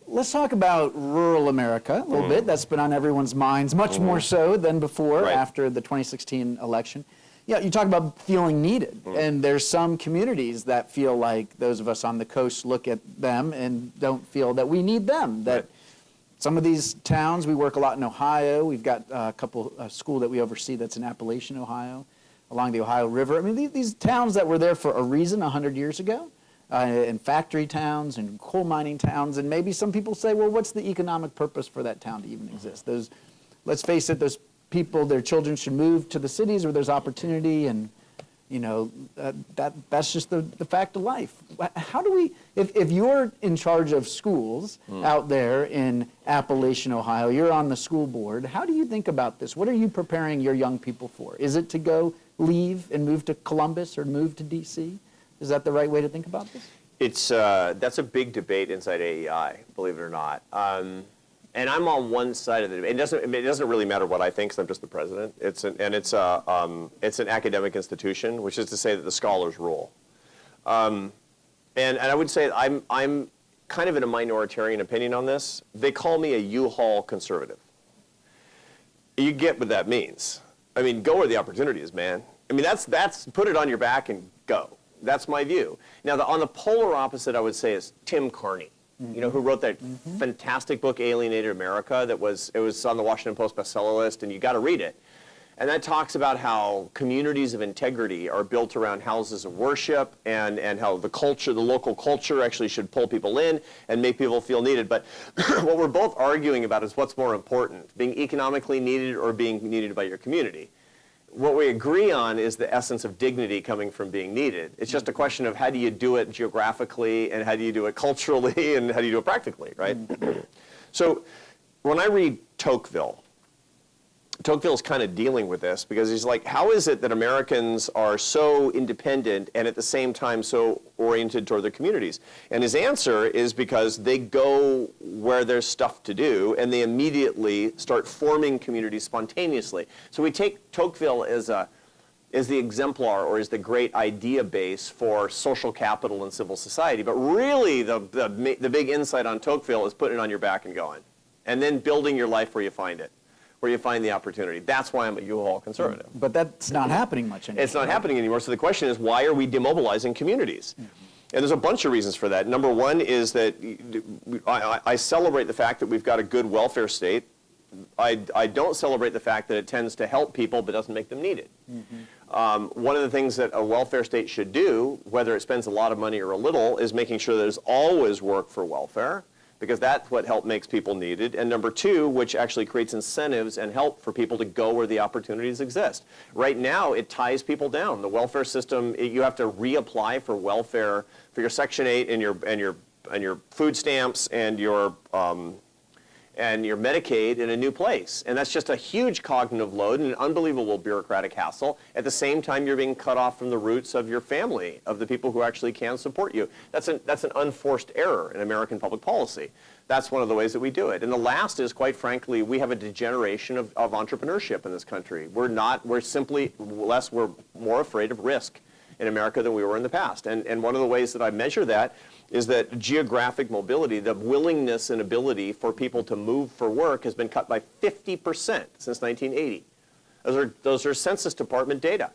Let's talk about rural America a little bit. That's been on everyone's minds, much more so than before Right. after the 2016 election. Yeah, you talk about feeling needed, and there's some communities that feel like those of us on the coast look at them and don't feel that we need them. That Right. some of these towns, we work a lot in Ohio. We've got a school that we oversee that's in Appalachian, Ohio, along the Ohio River. I mean, these towns that were there for a reason 100 years ago. And factory towns and coal mining towns, and maybe some people say, well, what's the economic purpose for that town to even exist? Let's face it, those people, their children should move to the cities where there's opportunity, and that's just the fact of life. How do we, if you're in charge of schools out there in Appalachian, Ohio, you're on the school board, how do you think about this? What are you preparing your young people for? Is it to go leave and move to Columbus or move to D.C.? Is that the right way to think about this? That's a big debate inside AEI, believe it or not. And I'm on one side of the debate. It doesn't really matter what I think, because I'm just the president. It's an academic institution, which is to say that the scholars rule. And I would say I'm kind of in a minoritarian opinion on this. They call me a U-Haul conservative. You get what that means. I mean, go where the opportunity is, man. I mean, that's put it on your back and go. That's my view. Now, on the polar opposite, I would say, is Tim Carney, who wrote that fantastic book, Alienated America, it was on the Washington Post bestseller list, and you got to read it. And that talks about how communities of integrity are built around houses of worship, and how the local culture actually should pull people in and make people feel needed. But what we're both arguing about is what's more important, being economically needed or being needed by your community. What we agree on is the essence of dignity coming from being needed. It's just a question of how do you do it geographically, and how do you do it culturally, and how do you do it practically, right? So when I read Tocqueville's kind of dealing with this, because he's like, how is it that Americans are so independent and at the same time so oriented toward their communities? And his answer is because they go where there's stuff to do, and they immediately start forming communities spontaneously. So we take Tocqueville as the exemplar, or as the great idea base for social capital and civil society. But really, the big insight on Tocqueville is putting it on your back and going, and then building your life where you find it, where you find the opportunity. That's why I'm a U-Haul conservative. But that's not happening much anymore. It's not happening anymore. So the question is, why are we demobilizing communities? And there's a bunch of reasons for that. Number one is that I celebrate the fact that we've got a good welfare state. I don't celebrate the fact that it tends to help people but doesn't make them needed. One of the things that a welfare state should do, whether it spends a lot of money or a little, is making sure there's always work for welfare, because that's what help makes people needed. And number two, which actually creates incentives and help for people to go where the opportunities exist. Right now, it ties people down. The welfare system, you have to reapply for welfare, for your Section 8 and your food stamps and your Medicaid in a new place. And that's just a huge cognitive load and an unbelievable bureaucratic hassle. At the same time, you're being cut off from the roots of your family, of the people who actually can support you. That's an unforced error in American public policy. That's one of the ways that we do it. And the last is, quite frankly, we have a degeneration of entrepreneurship in this country. We're more afraid of risk in America than we were in the past. And one of the ways that I measure that is that geographic mobility, the willingness and ability for people to move for work, has been cut by 50% since 1980. Those are Census Department data.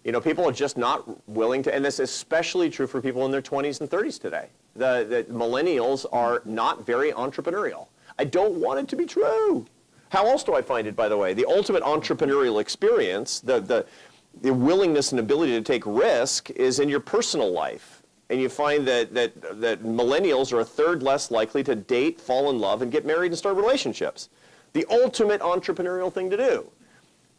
You know, people are just not willing to, and this is especially true for people in their 20s and 30s today. The millennials are not very entrepreneurial. I don't want it to be true. How else do I find it, by the way? The ultimate entrepreneurial experience, the willingness and ability to take risk, is in your personal life. And you find that millennials are a third less likely to date, fall in love, and get married and start relationships. The ultimate entrepreneurial thing to do.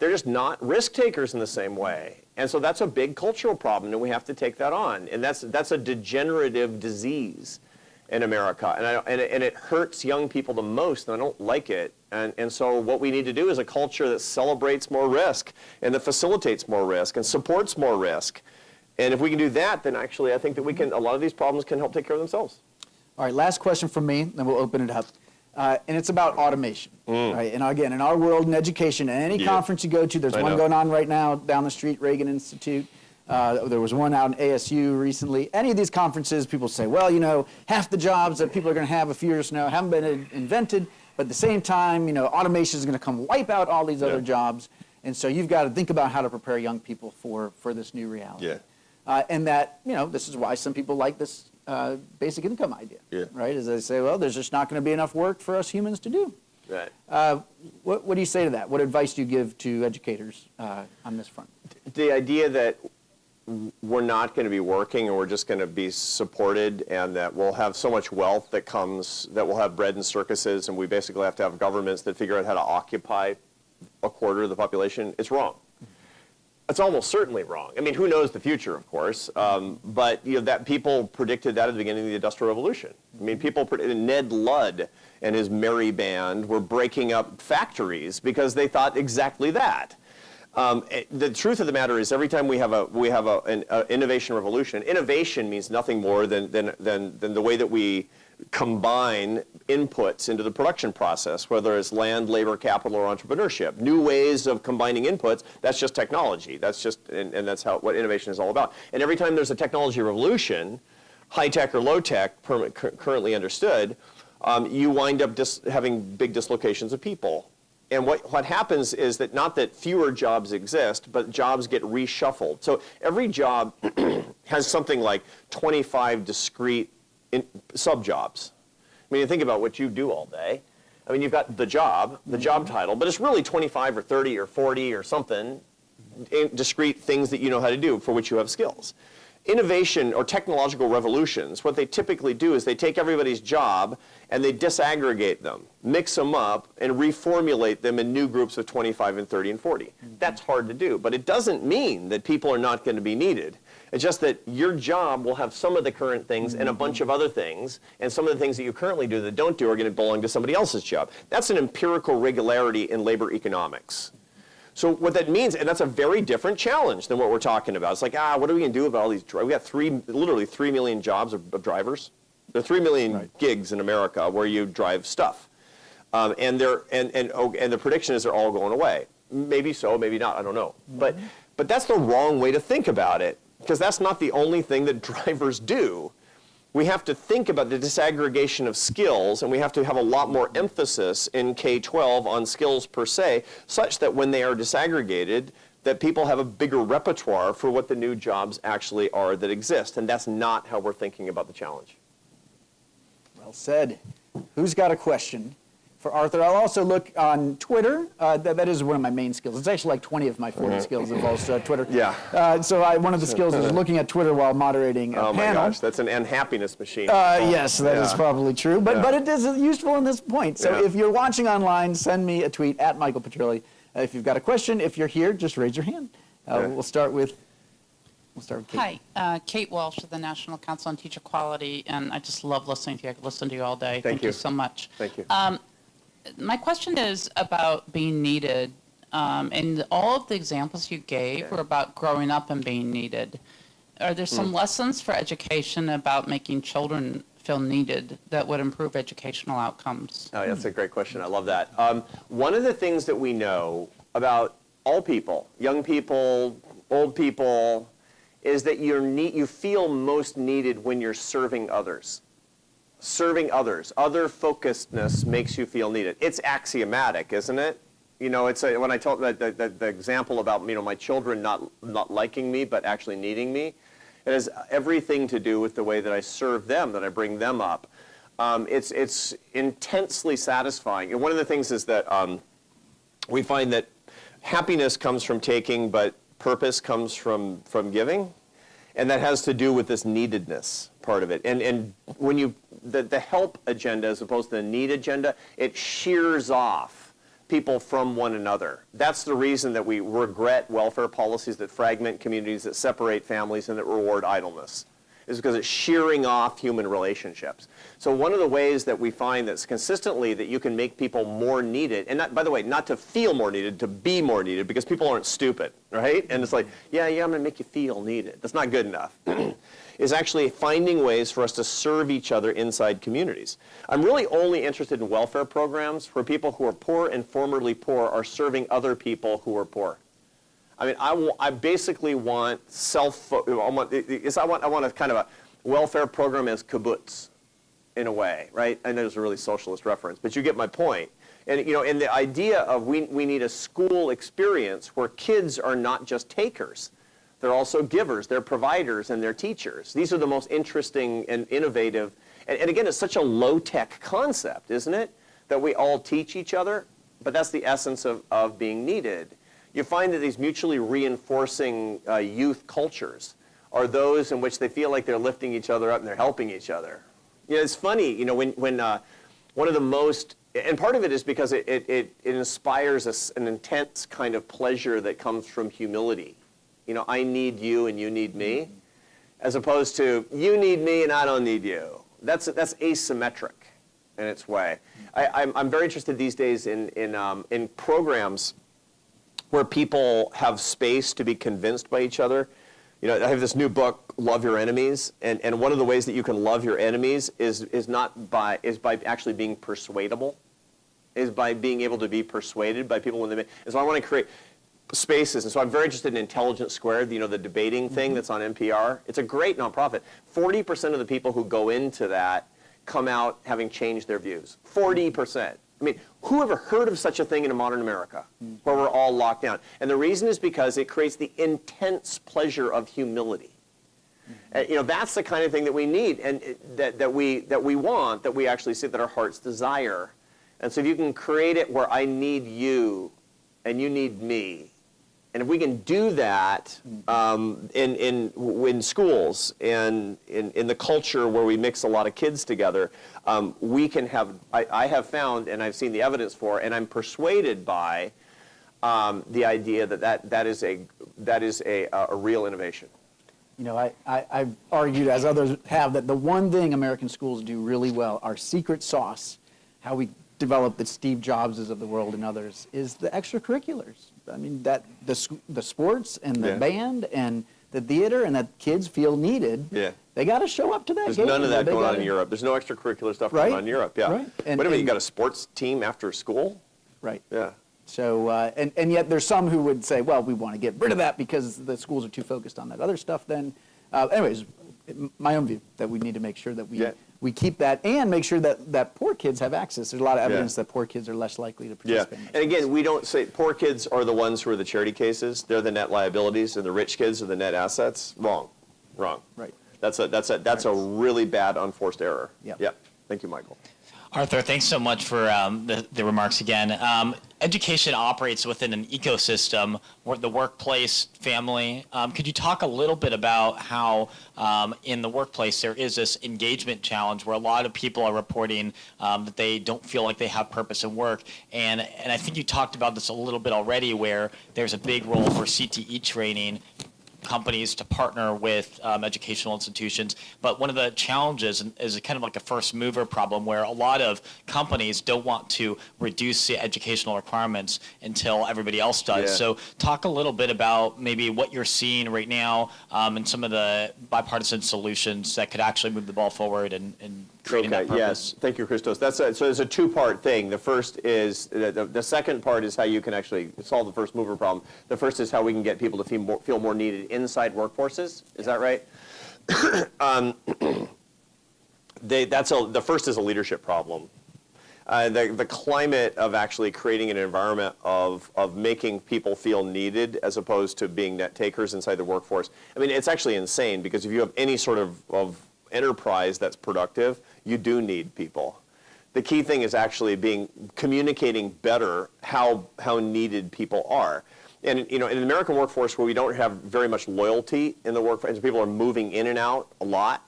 They're just not risk takers in the same way. And so that's a big cultural problem, and we have to take that on. And that's a degenerative disease in America. And it hurts young people the most, and I don't like it. And so what we need to do is a culture that celebrates more risk and that facilitates more risk and supports more risk. And if we can do that, then actually I think that a lot of these problems can help take care of themselves. All right, last question from me, then we'll open it up. And it's about automation, right? And again, in our world, in education, in any conference you go to, there's one going on right now down the street, Reagan Institute. There was one out in ASU recently. Any of these conferences, people say, well, you know, half the jobs that people are going to have a few years from now haven't been invented, but at the same time, you know, automation is going to come wipe out all these other jobs. And so you've got to think about how to prepare young people for this new reality. Yeah. And that, you know, this is why some people like this basic income idea, right? As they say, well, there's just not going to be enough work for us humans to do. Right. What do you say to that? What advice do you give to educators on this front? The idea that we're not going to be working and we're just going to be supported, and that we'll have so much wealth that comes, that we'll have bread and circuses, and we basically have to have governments that figure out how to occupy a quarter of the population, it's wrong. It's almost certainly wrong. I mean, who knows the future, of course, but you know, that people predicted that at the beginning of the Industrial Revolution. I mean, people predicted, Ned Ludd and his merry band were breaking up factories because they thought exactly that. The truth of the matter is, every time we have an innovation revolution, innovation means nothing more than the way that we combine inputs into the production process, whether it's land, labor, capital, or entrepreneurship. New ways of combining inputs, that's just technology. That's just, and that's what innovation is all about. And every time there's a technology revolution, high tech or low tech, currently understood, you wind up having big dislocations of people. And what happens is that not that fewer jobs exist, but jobs get reshuffled. So every job has something like 25 discrete sub-jobs. I mean, you think about what you do all day. I mean, you've got the job title, but it's really 25 or 30 or 40 or something discrete things that you know how to do, for which you have skills. Innovation or technological revolutions, what they typically do is they take everybody's job and they disaggregate them, mix them up, and reformulate them in new groups of 25 and 30 and 40. That's hard to do, but it doesn't mean that people are not going to be needed. It's just that your job will have some of the current things and a bunch of other things, and some of the things that you currently do that don't do are going to belong to somebody else's job. That's an empirical regularity in labor economics. So what that means, and that's a very different challenge than what we're talking about. It's like, what are we going to do about all these? We got literally 3 million jobs of drivers. There are 3 million gigs in America where you drive stuff, and the prediction is they're all going away. Maybe so, maybe not. I don't know. But that's the wrong way to think about it, because that's not the only thing that drivers do. We have to think about the disaggregation of skills, and we have to have a lot more emphasis in K-12 on skills per se, such that when they are disaggregated, that people have a bigger repertoire for what the new jobs actually are that exist. And that's not how we're thinking about the challenge. Well said. Who's got a question for Arthur. I'll also look on Twitter. That is one of my main skills. It's actually like 20 of my 40 skills involves Twitter. Yeah. So one of the skills is looking at Twitter while moderating a Oh my panel. gosh, that's an unhappiness machine. Yes, that is Yeah. probably true. But it is useful in this point. So Yeah. if you're watching online, send me a tweet at Michael Petrilli. If you've got a question, if you're here, just raise your hand. We'll start with Kate. Hi, Kate Walsh of the National Council on Teacher Quality, and I just love listening to you. I could listen to you all day. Thank you so much. Thank you. My question is about being needed, and all of the examples you gave were about growing up and being needed. Are there some lessons for education about making children feel needed that would improve educational outcomes? Oh, that's a great question. I love that. One of the things that we know about all people, young people, old people, is that you feel most needed when you're serving others. Serving others. Other focusedness makes you feel needed. It's axiomatic, isn't it? You know, when I told the example about my children not liking me but actually needing me, it has everything to do with the way that I serve them, that I bring them up. It's intensely satisfying. And one of the things is that we find that happiness comes from taking, but purpose comes from giving. And that has to do with this neededness part of it. And when the help agenda as opposed to the need agenda, it shears off people from one another. That's the reason that we regret welfare policies that fragment communities, that separate families, and that reward idleness, is because it's shearing off human relationships. So one of the ways that we find that's consistently that you can make people more needed, and not, by the way, not to feel more needed, to be more needed, because people aren't stupid, right? And it's like, yeah, I'm going to make you feel needed. That's not good enough. Is actually finding ways for us to serve each other inside communities. I'm really only interested in welfare programs where people who are poor and formerly poor are serving other people who are poor. I mean, I basically want I want a kind of a welfare program as kibbutz, in a way, right? I know it's a really socialist reference, but you get my point. And and the idea of we need a school experience where kids are not just takers. They're also givers, they're providers, and they're teachers. These are the most interesting and innovative. And again, it's such a low-tech concept, isn't it? That we all teach each other, but that's the essence of being needed. You find that these mutually reinforcing youth cultures are those in which they feel like they're lifting each other up and they're helping each other. It's funny, when one of the most, and part of it is because it inspires an intense kind of pleasure that comes from humility. I need you and you need me, as opposed to you need me and I don't need you. That's asymmetric in its way. I'm very interested these days in programs where people have space to be convinced by each other. I have this new book, Love Your Enemies, and one of the ways that you can love your enemies is by actually being persuadable, is by being able to be persuaded by people when they. And so I want to create spaces, and so I'm very interested in Intelligence Squared, the debating thing that's on NPR. It's a great nonprofit. 40% of the people who go into that come out having changed their views. 40%. I mean, who ever heard of such a thing in a modern America where we're all locked down? And the reason is because it creates the intense pleasure of humility. That's the kind of thing that we need, and that we want, that we actually see, that our hearts desire. And so if you can create it where I need you and you need me, and if we can do that in schools and in the culture where we mix a lot of kids together, we can have. I have found, and I've seen the evidence for, and I'm persuaded by the idea that is a real innovation. I've argued, as others have, that the one thing American schools do really well, our secret sauce, how we develop the Steve Jobses of the world and others, is the extracurriculars. I mean, that the sports and the band and the theater, and that kids feel needed. Yeah. They got to show up to that. There's game. none of that going on in Europe. There's no extracurricular stuff going on in Europe. Yeah. Right. Wait a minute, you got a sports team after school? Right. Yeah. So, and yet there's some who would say, well, we want to get rid of that because the schools are too focused on that other stuff then. Anyways, my own view, that we need to make sure that we keep that, and make sure that poor kids have access. There's a lot of evidence that poor kids are less likely to participate. Yeah, and again, we don't say poor kids are the ones who are the charity cases. They're the net liabilities, and the rich kids are the net assets. Wrong. Right. That's a really bad unforced error. Yeah. Yeah. Thank you, Michael. Arthur, thanks so much for the remarks again. Education operates within an ecosystem, the workplace, family. Could you talk a little bit about how in the workplace there is this engagement challenge where a lot of people are reporting that they don't feel like they have purpose in work? And I think you talked about this a little bit already, where there's a big role for CTE training, companies to partner with educational institutions. But one of the challenges is kind of like a first mover problem where a lot of companies don't want to reduce the educational requirements until everybody else does. Yeah. So talk a little bit about maybe what you're seeing right now and some of the bipartisan solutions that could actually move the ball forward and creating that purpose. Yes, thank you, Christos. So it's a two-part thing. The first is, the second part is how you can actually solve the first mover problem. The first is how we can get people to feel more needed inside workforces. Is that right? The first is a leadership problem. The climate of actually creating an environment of making people feel needed as opposed to being net takers inside the workforce. I mean, it's actually insane, because if you have any sort of enterprise that's productive, you do need people. The key thing is actually communicating better how needed people are. And in the American workforce, where we don't have very much loyalty in the workforce, people are moving in and out a lot,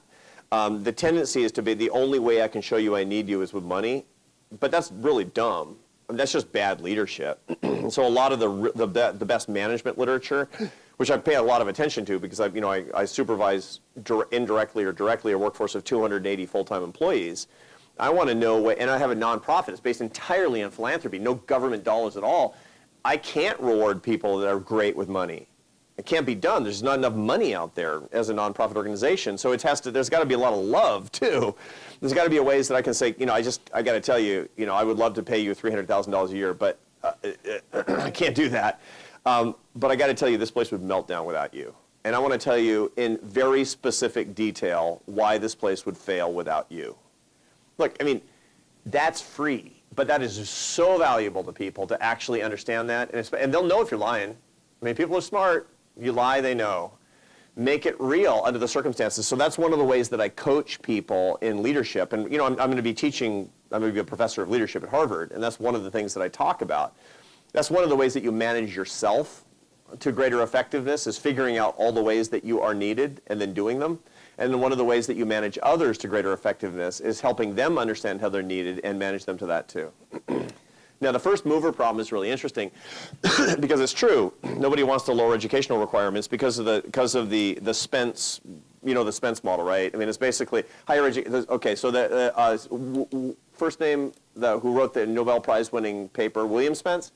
the tendency is to be, the only way I can show you I need you is with money. But that's really dumb. I mean, that's just bad leadership. So a lot of the best management literature, which I pay a lot of attention to because I supervise indirectly or directly a workforce of 280 full-time employees. I want to know and I have a nonprofit. It's based entirely on philanthropy, no government dollars at all. I can't reward people that are great with money. It can't be done. There's not enough money out there as a nonprofit organization. So there's got to be a lot of love too. There's got to be ways that I can say, I got to tell you, I would love to pay you $300,000 a year, but I can't do that. But I got to tell you, this place would melt down without you. And I want to tell you in very specific detail why this place would fail without you. Look, I mean, that's free, but that is so valuable to people to actually understand that. And they'll know if you're lying. I mean, people are smart. If you lie, they know. Make it real under the circumstances. So that's one of the ways that I coach people in leadership. And, I'm going to be teaching, I'm going to be a professor of leadership at Harvard, and that's one of the things that I talk about. That's one of the ways that you manage yourself to greater effectiveness, is figuring out all the ways that you are needed and then doing them. And then one of the ways that you manage others to greater effectiveness is helping them understand how they're needed and manage them to that too. Now, the first mover problem is really interesting because it's true. Nobody wants to lower educational requirements because of the Spence, the Spence model, right? I mean, it's basically higher education. Okay, so the first name who wrote the Nobel Prize-winning paper, William Spence?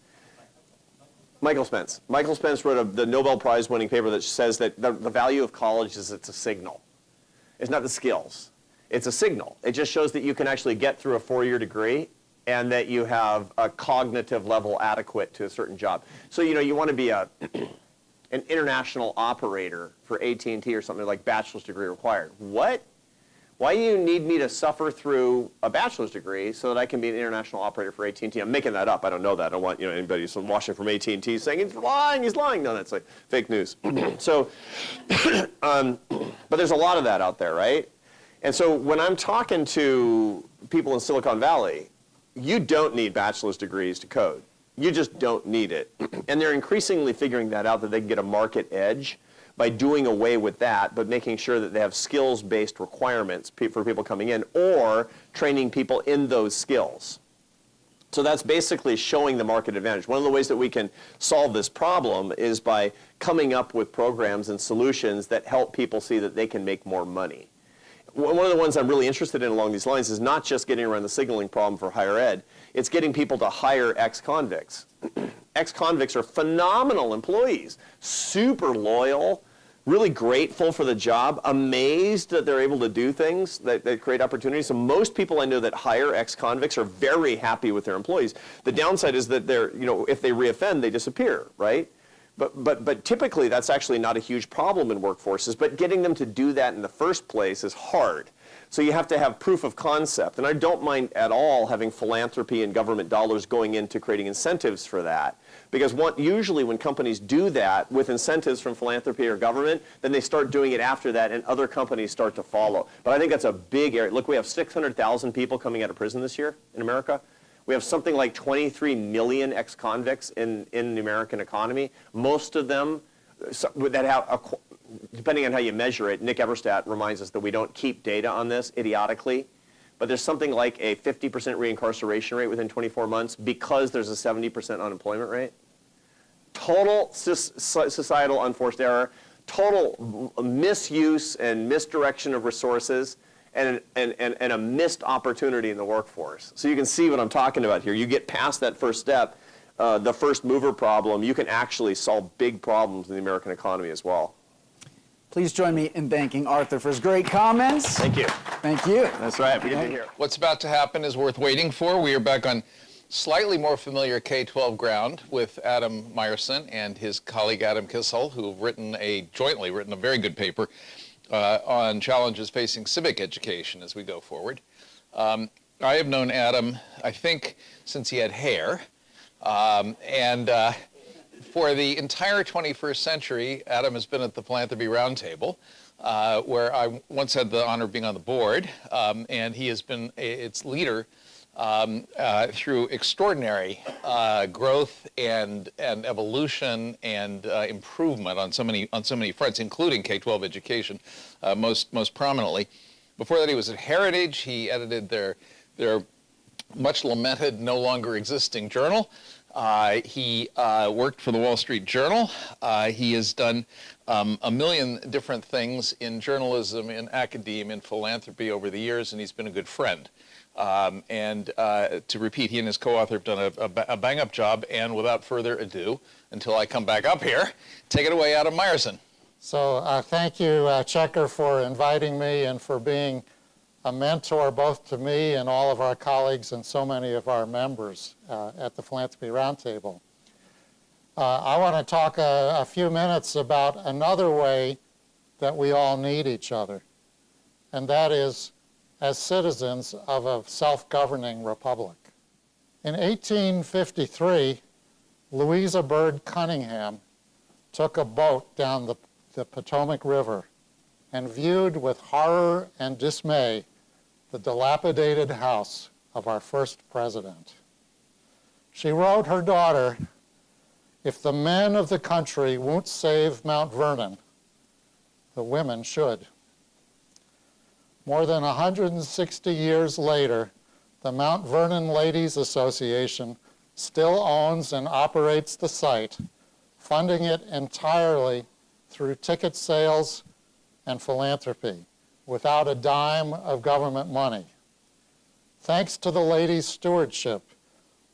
Michael Spence. Michael Spence wrote the Nobel Prize-winning paper that says that the value of college is it's a signal. It's not the skills. It's a signal. It just shows that you can actually get through a 4-year degree and that you have a cognitive level adequate to a certain job. So, you want to be an international operator for AT&T or something, like bachelor's degree required. What? Why do you need me to suffer through a bachelor's degree so that I can be an international operator for AT&T? I'm making that up. I don't know that. I don't want anybody who's watching from AT&T saying he's lying. No, that's like fake news. So, but there's a lot of that out there, right? And so when I'm talking to people in Silicon Valley, you don't need bachelor's degrees to code. You just don't need it. And they're increasingly figuring that out, that they can get a market edge by doing away with that, but making sure that they have skills-based requirements for people coming in, or training people in those skills. So that's basically showing the market advantage. One of the ways that we can solve this problem is by coming up with programs and solutions that help people see that they can make more money. One of the ones I'm really interested in along these lines is not just getting around the signaling problem for higher ed, it's getting people to hire ex-convicts. Ex-convicts are phenomenal employees, super loyal, really grateful for the job, amazed that they're able to do things that create opportunities. So most people I know that hire ex-convicts are very happy with their employees. The downside is that if they reoffend, they disappear, right? But typically that's actually not a huge problem in workforces, but getting them to do that in the first place is hard. So you have to have proof of concept. And I don't mind at all having philanthropy and government dollars going into creating incentives for that. Because usually when companies do that with incentives from philanthropy or government, then they start doing it after that and other companies start to follow. But I think that's a big area. Look, we have 600,000 people coming out of prison this year in America. We have something like 23 million ex-convicts in the American economy. Most of them that have, depending on how you measure it, Nick Eberstadt reminds us that we don't keep data on this idiotically, but there's something like a 50% reincarceration rate within 24 months because there's a 70% unemployment rate. Total societal unforced error, total misuse and misdirection of resources, and a missed opportunity in the workforce. So you can see what I'm talking about here. You get past that first step, the first mover problem, you can actually solve big problems in the American economy as well. Please join me in thanking Arthur for his great comments. Thank you. Thank you. That's right. Good to hear. What's about to happen is worth waiting for. We are back on slightly more familiar K-12 ground with Adam Meyerson and his colleague Adam Kissel, who have jointly written a very good paper on challenges facing civic education as we go forward. I have known Adam, I think, since he had hair. For the entire 21st century, Adam has been at the Philanthropy Roundtable, where I once had the honor of being on the board, and he has been its leader through extraordinary growth and evolution and improvement on so many fronts, including K-12 education, most prominently. Before that, he was at Heritage. He edited their much lamented, no longer existing journal. He worked for the Wall Street Journal. He has done a million different things in journalism, in academia, in philanthropy over the years, and he's been a good friend. To repeat, he and his co-author have done a bang-up job, and without further ado, until I come back up here, take it away, Adam Meyerson. So thank you, Checker, for inviting me and for being a mentor both to me and all of our colleagues and so many of our members at the Philanthropy Roundtable. I want to talk a few minutes about another way that we all need each other, and that is as citizens of a self-governing republic. In 1853, Louisa Bird Cunningham took a boat down the Potomac River and viewed with horror and dismay the dilapidated house of our first president. She wrote her daughter, "If the men of the country won't save Mount Vernon, the women should." More than 160 years later, the Mount Vernon Ladies Association still owns and operates the site, funding it entirely through ticket sales and philanthropy, without a dime of government money. Thanks to the ladies' stewardship,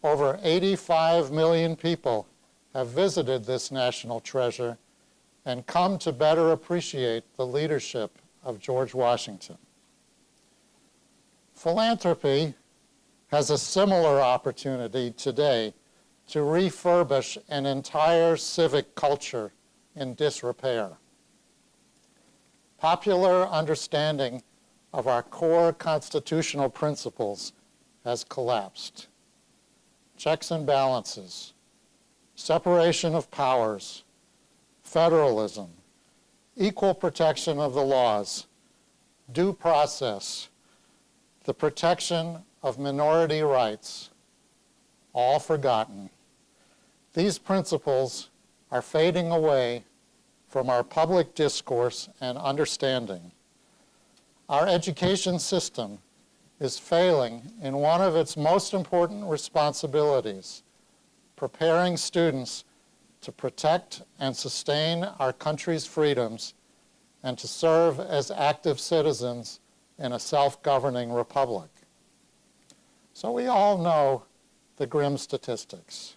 over 85 million people have visited this national treasure and come to better appreciate the leadership of George Washington. Philanthropy has a similar opportunity today to refurbish an entire civic culture in disrepair. Popular understanding of our core constitutional principles has collapsed. Checks and balances, separation of powers, federalism, equal protection of the laws, due process, the protection of minority rights, all forgotten. These principles are fading away from our public discourse and understanding. Our education system is failing in one of its most important responsibilities, preparing students to protect and sustain our country's freedoms and to serve as active citizens in a self-governing republic. So we all know the grim statistics.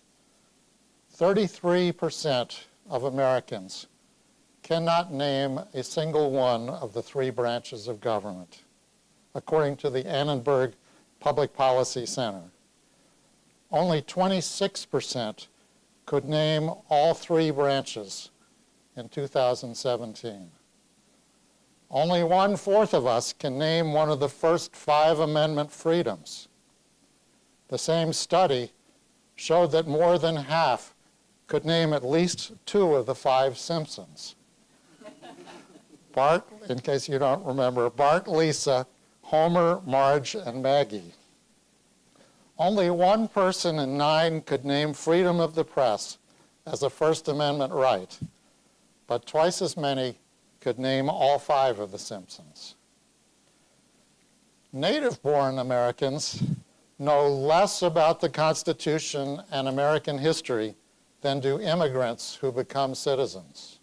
33% of Americans cannot name a single one of the three branches of government, according to the Annenberg Public Policy Center. Only 26% could name all three branches in 2017. Only 1/4 of us can name one of the first 5 amendment freedoms. The same study showed that more than half could name at least 2 of the 5 Simpsons. Bart, in case you don't remember, Bart, Lisa, Homer, Marge, and Maggie. Only 1 person in 9 could name freedom of the press as a First Amendment right, but twice as many could name all 5 of the Simpsons. Native-born Americans know less about the Constitution and American history than do immigrants who become citizens.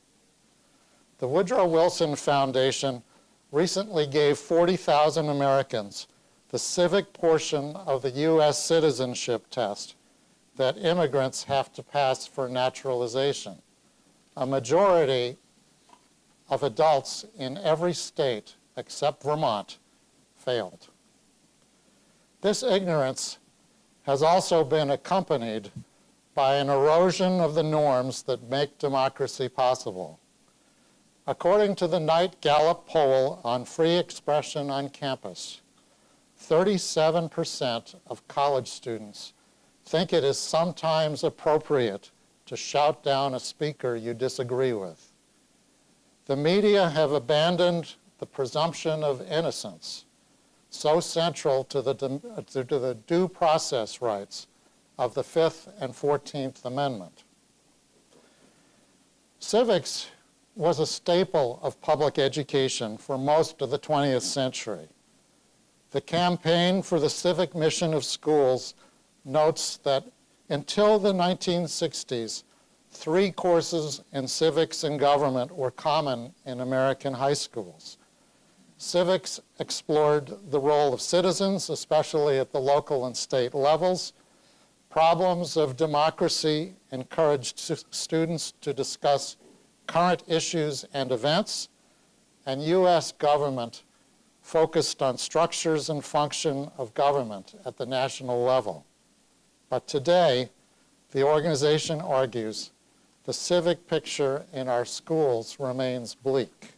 The Woodrow Wilson Foundation recently gave 40,000 Americans the civic portion of the U.S. citizenship test that immigrants have to pass for naturalization. A majority of adults in every state except Vermont failed. This ignorance has also been accompanied by an erosion of the norms that make democracy possible. According to the Knight Gallup poll on free expression on campus, 37% of college students think it is sometimes appropriate to shout down a speaker you disagree with. The media have abandoned the presumption of innocence, so central to the due process rights of the 5th and 14th Amendment. Civics was a staple of public education for most of the 20th century. The Campaign for the Civic Mission of Schools notes that until the 1960s, 3 courses in civics and government were common in American high schools. Civics explored the role of citizens, especially at the local and state levels. Problems of democracy encouraged students to discuss current issues and events, and U.S. government focused on structures and function of government at the national level. But today, the organization argues the civic picture in our schools remains bleak.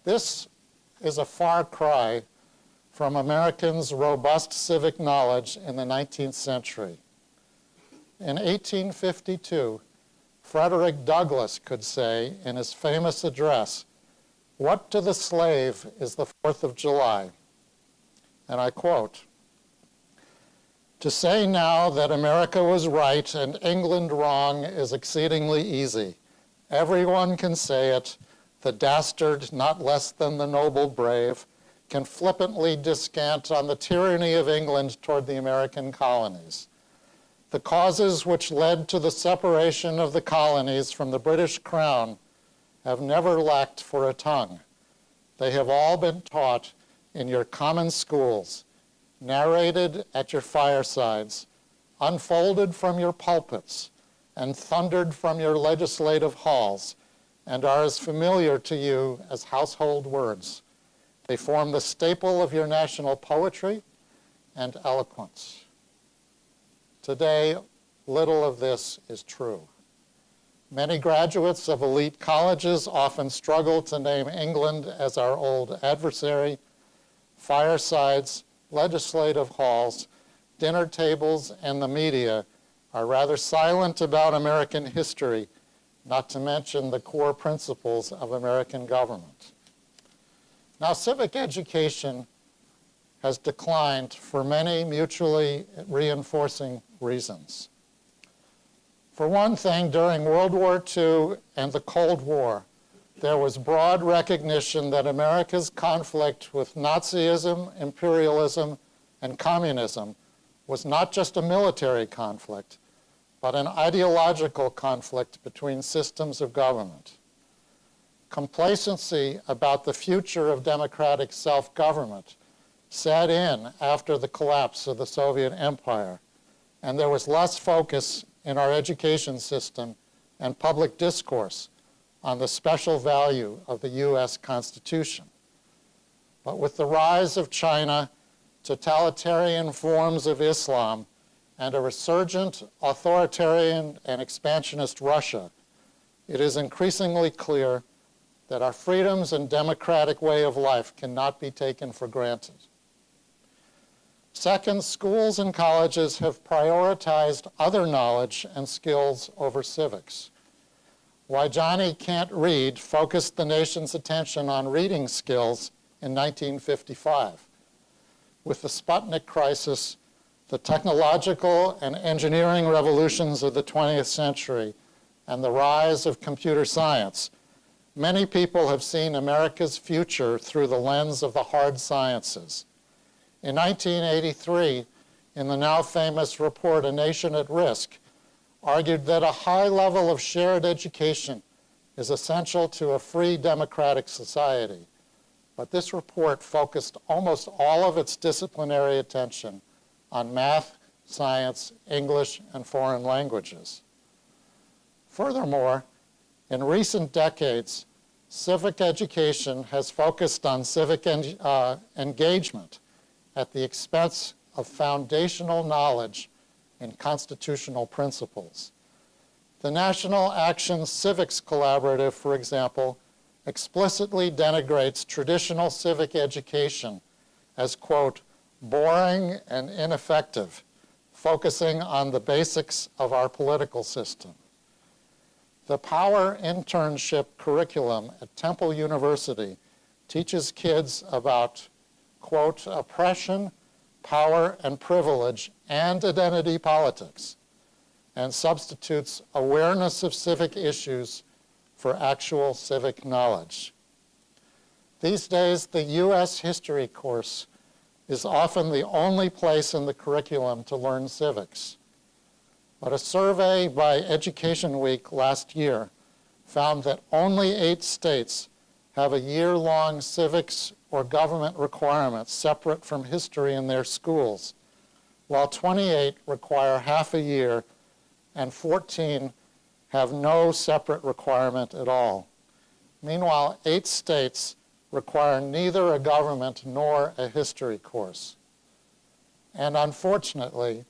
This is a far cry from Americans' robust civic knowledge in the 19th century. In 1852, Frederick Douglass could say in his famous address, "What to the slave is the 4th of July?" And I quote, "To say now that America was right and England wrong is exceedingly easy. Everyone can say it. The dastard, not less than the noble brave, can flippantly descant on the tyranny of England toward the American colonies. The causes which led to the separation of the colonies from the British Crown have never lacked for a tongue. They have all been taught in your common schools, narrated at your firesides, unfolded from your pulpits, and thundered from your legislative halls, and are as familiar to you as household words. They form the staple of your national poetry and eloquence. Today, little of this is true. Many graduates of elite colleges often struggle to name England as our old adversary. Firesides, legislative halls, dinner tables, and the media are rather silent about American history, not to mention the core principles of American government. Now, civic education has declined for many mutually reinforcing reasons. For one thing, during World War II and the Cold War, there was broad recognition that America's conflict with Nazism, imperialism, and communism was not just a military conflict, but an ideological conflict between systems of government. Complacency about the future of democratic self-government set in after the collapse of the Soviet Empire, and there was less focus in our education system and public discourse on the special value of the U.S. Constitution. But with the rise of China, totalitarian forms of Islam, and a resurgent authoritarian and expansionist Russia, it is increasingly clear that our freedoms and democratic way of life cannot be taken for granted. Second, schools and colleges have prioritized other knowledge and skills over civics. Why Johnny Can't Read focused the nation's attention on reading skills in 1955. With the Sputnik crisis, the technological and engineering revolutions of the 20th century, and the rise of computer science, many people have seen America's future through the lens of the hard sciences. In 1983, in the now famous report, A Nation at Risk, argued that a high level of shared education is essential to a free democratic society. But this report focused almost all of its disciplinary attention on math, science, English, and foreign languages. Furthermore, in recent decades, civic education has focused on civic engagement at the expense of foundational knowledge in constitutional principles. The National Action Civics Collaborative, for example, explicitly denigrates traditional civic education as, quote, boring and ineffective, focusing on the basics of our political system. The Power Internship curriculum at Temple University teaches kids about, quote, oppression, power and privilege, and identity politics, and substitutes awareness of civic issues for actual civic knowledge. These days, the U.S. history course is often the only place in the curriculum to learn civics. But a survey by Education Week last year found that only 8 states have a year-long civics or government requirement separate from history in their schools, while 28 require half a year and 14 have no separate requirement at all. Meanwhile, 8 states require neither a government nor a history course. And unfortunately,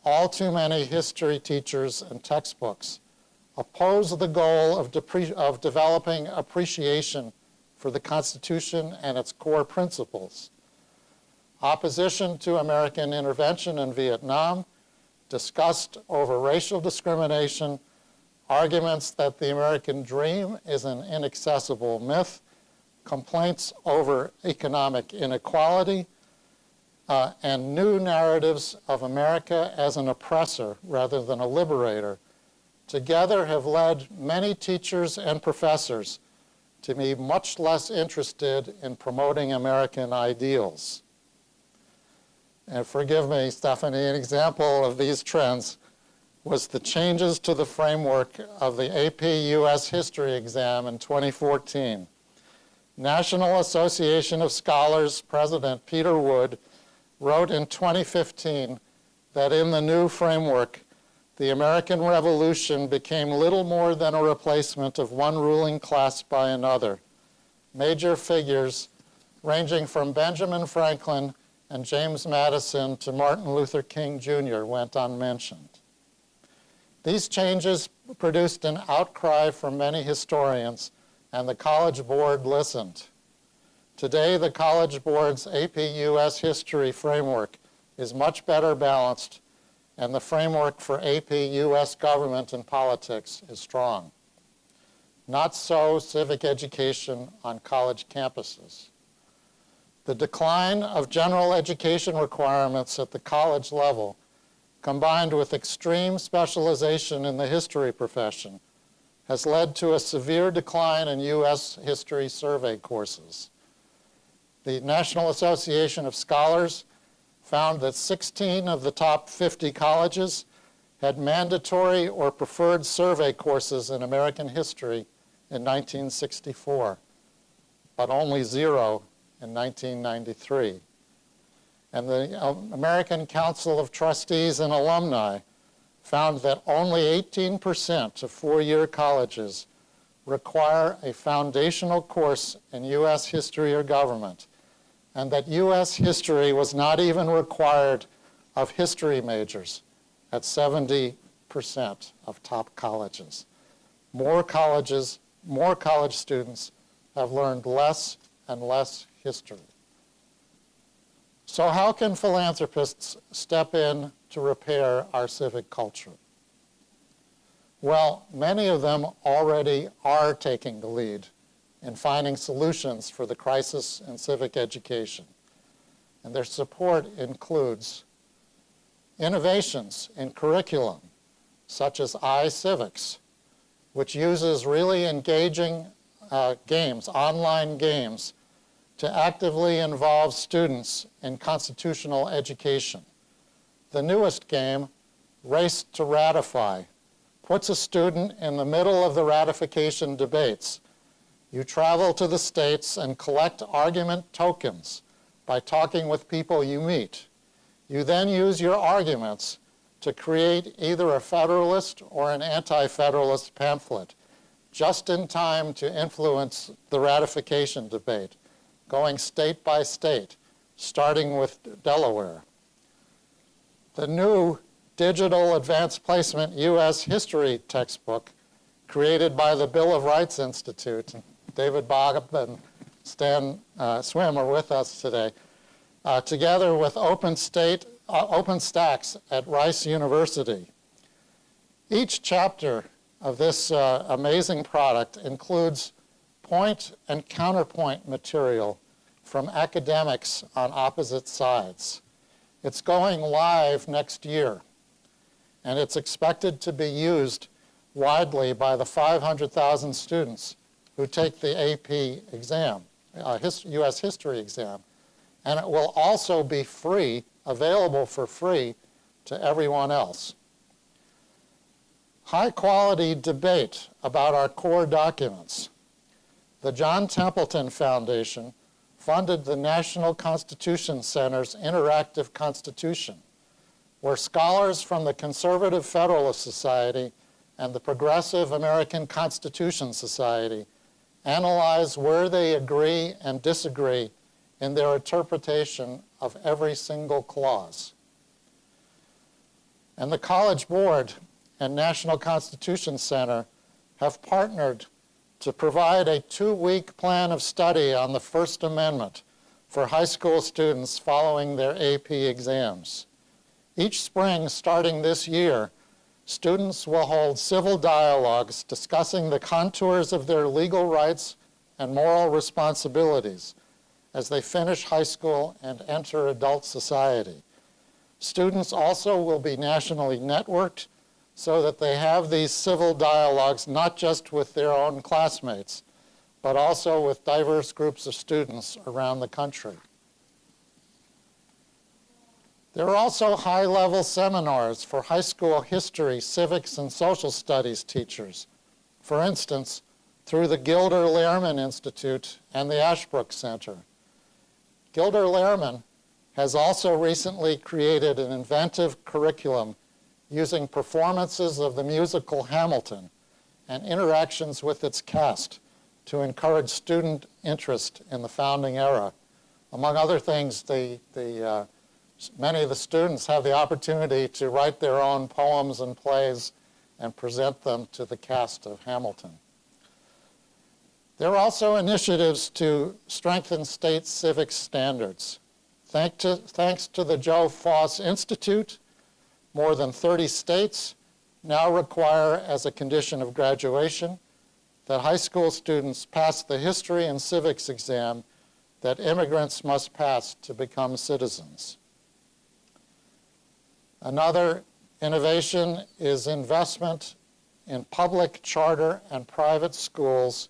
all too many history teachers and textbooks oppose the goal of developing appreciation for the Constitution and its core principles. Opposition to American intervention in Vietnam, disgust over racial discrimination, arguments that the American dream is an inaccessible myth, complaints over economic inequality, and new narratives of America as an oppressor rather than a liberator, together have led many teachers and professors to be much less interested in promoting American ideals. And forgive me, Stephanie, an example of these trends was the changes to the framework of the AP US History exam in 2014. National Association of Scholars President Peter Wood wrote in 2015 that in the new framework, the American Revolution became little more than a replacement of one ruling class by another. Major figures ranging from Benjamin Franklin and James Madison to Martin Luther King Jr. went unmentioned. These changes produced an outcry from many historians, and the College Board listened. Today, the College Board's AP US History framework is much better balanced, and the framework for AP US Government and Politics is strong. Not so civic education on college campuses. The decline of general education requirements at the college level, combined with extreme specialization in the history profession, has led to a severe decline in U.S. history survey courses. The National Association of Scholars found that 16 of the top 50 colleges had mandatory or preferred survey courses in American history in 1964, but only 0 in 1993. And the American Council of Trustees and Alumni found that only 18% of four-year colleges require a foundational course in U.S. history or government, and that U.S. history was not even required of history majors at 70% of top colleges. More college students have learned less and less history. So how can philanthropists step in to repair our civic culture? Well, many of them already are taking the lead in finding solutions for the crisis in civic education. And their support includes innovations in curriculum, such as iCivics, which uses really engaging games, online games, to actively involve students in constitutional education. The newest game, Race to Ratify, puts a student in the middle of the ratification debates. You travel to the states and collect argument tokens by talking with people you meet. You then use your arguments to create either a Federalist or an anti-Federalist pamphlet, just in time to influence the ratification debate, going state by state, starting with Delaware. The new digital advanced placement U.S. history textbook created by the Bill of Rights Institute, David Bob and Stan Swim are with us today, together with OpenStax at Rice University. Each chapter of this amazing product includes point and counterpoint material from academics on opposite sides. It's going live next year, and it's expected to be used widely by the 500,000 students who take the AP exam, U.S. history exam. And it will also be free, available for free to everyone else. High-quality debate about our core documents. The John Templeton Foundation funded the National Constitution Center's Interactive Constitution, where scholars from the Conservative Federalist Society and the Progressive American Constitution Society analyze where they agree and disagree in their interpretation of every single clause. And the College Board and National Constitution Center have partnered to provide a 2-week plan of study on the First Amendment for high school students following their AP exams. Each spring, starting this year, students will hold civil dialogues discussing the contours of their legal rights and moral responsibilities as they finish high school and enter adult society. Students also will be nationally networked so that they have these civil dialogues not just with their own classmates, but also with diverse groups of students around the country. There are also high-level seminars for high school history, civics, and social studies teachers. For instance, through the Gilder Lehrman Institute and the Ashbrook Center. Gilder Lehrman has also recently created an inventive curriculum using performances of the musical Hamilton and interactions with its cast to encourage student interest in the founding era. Among other things, many of the students have the opportunity to write their own poems and plays and present them to the cast of Hamilton. There are also initiatives to strengthen state civic standards. Thanks to the Joe Foss Institute, more than 30 states now require as a condition of graduation that high school students pass the history and civics exam that immigrants must pass to become citizens. Another innovation is investment in public charter and private schools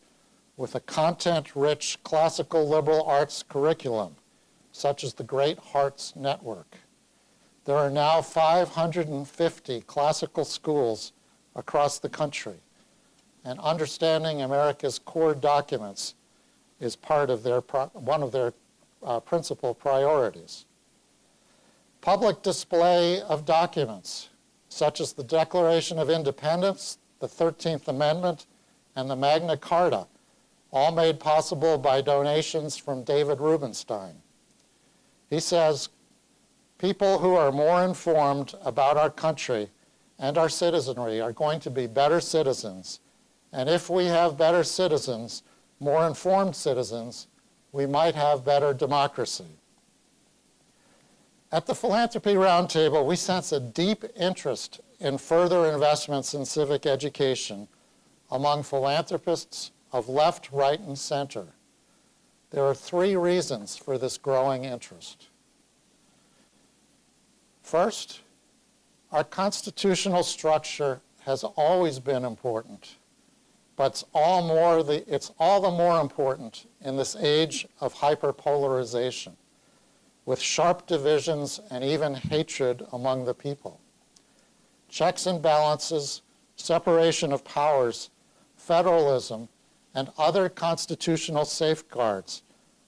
with a content-rich classical liberal arts curriculum, such as the Great Hearts Network. There are now 550 classical schools across the country, and understanding America's core documents is part of one of their principal priorities. Public display of documents, such as the Declaration of Independence, the 13th Amendment, and the Magna Carta, all made possible by donations from David Rubenstein. He says, People who are more informed about our country and our citizenry are going to be better citizens. And if we have better citizens, more informed citizens, we might have better democracy. At the Philanthropy Roundtable, we sense a deep interest in further investments in civic education among philanthropists of left, right, and center. There are 3 reasons for this growing interest. First, our constitutional structure has always been important, but it's all the more important in this age of hyperpolarization, with sharp divisions and even hatred among the people. Checks and balances, separation of powers, federalism, and other constitutional safeguards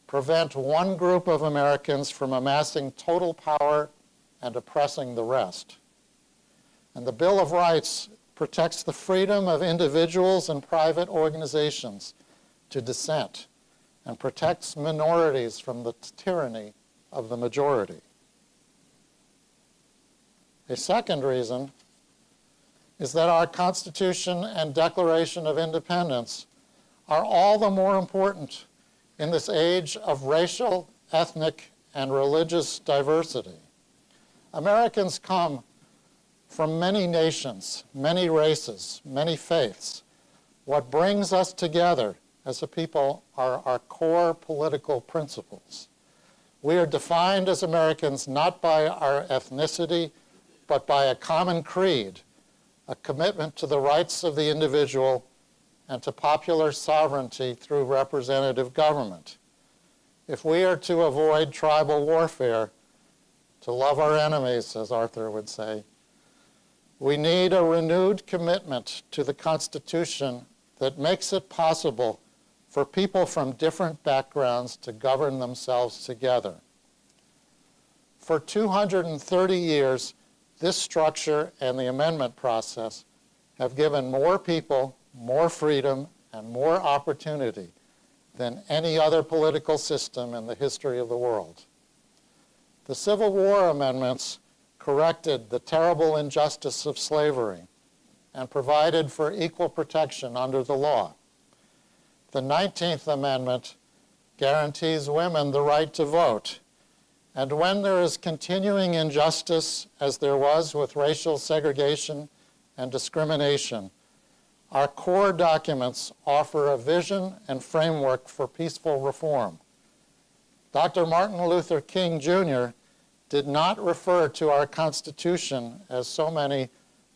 prevent one group of Americans from amassing total power and oppressing the rest. And the Bill of Rights protects the freedom of individuals and private organizations to dissent and protects minorities from the tyranny of the majority. A second reason is that our Constitution and Declaration of Independence are all the more important in this age of racial, ethnic, and religious diversity. Americans come from many nations, many races, many faiths. What brings us together as a people are our core political principles. We are defined as Americans not by our ethnicity, but by a common creed, a commitment to the rights of the individual and to popular sovereignty through representative government. If we are to avoid tribal warfare, to love our enemies, as Arthur would say, we need a renewed commitment to the Constitution that makes it possible for people from different backgrounds to govern themselves together. For 230 years, this structure and the amendment process have given more people more freedom and more opportunity than any other political system in the history of the world. The Civil War amendments corrected the terrible injustice of slavery and provided for equal protection under the law. The 19th Amendment guarantees women the right to vote. And when there is continuing injustice, as there was with racial segregation and discrimination, our core documents offer a vision and framework for peaceful reform. Dr. Martin Luther King Jr. did not refer to our Constitution, as so many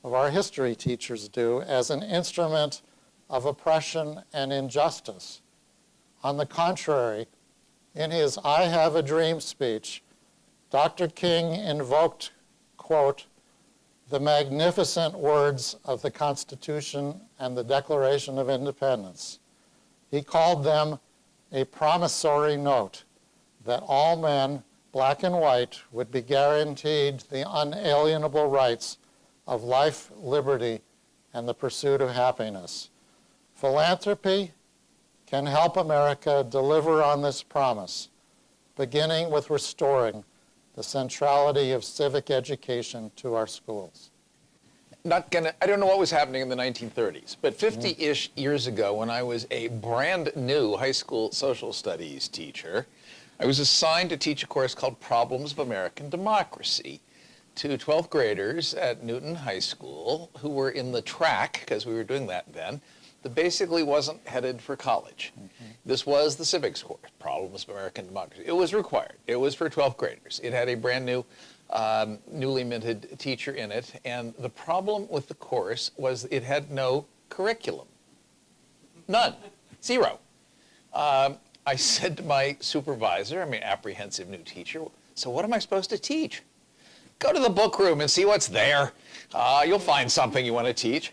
of our history teachers do, as an instrument of oppression and injustice. On the contrary, in his I Have a Dream speech, Dr. King invoked, quote, the magnificent words of the Constitution and the Declaration of Independence. He called them a promissory note that all men, black and white, would be guaranteed the unalienable rights of life, liberty, and the pursuit of happiness. Philanthropy can help America deliver on this promise, beginning with restoring the centrality of civic education to our schools. I don't know what was happening in the 1930s, but 50-ish years ago, when I was a brand new high school social studies teacher, I was assigned to teach a course called Problems of American Democracy to 12th graders at Newton High School who were in the track, because we were doing that then, that basically wasn't headed for college. This was the civics course, Problems of American Democracy. It was required. It was for 12th graders. It had a brand new, newly minted teacher in it, and the problem with the course was it had no curriculum. None. Zero. I said to my supervisor, I'm an apprehensive new teacher, so what am I supposed to teach? Go to the book room and see what's there. You'll find something you want to teach.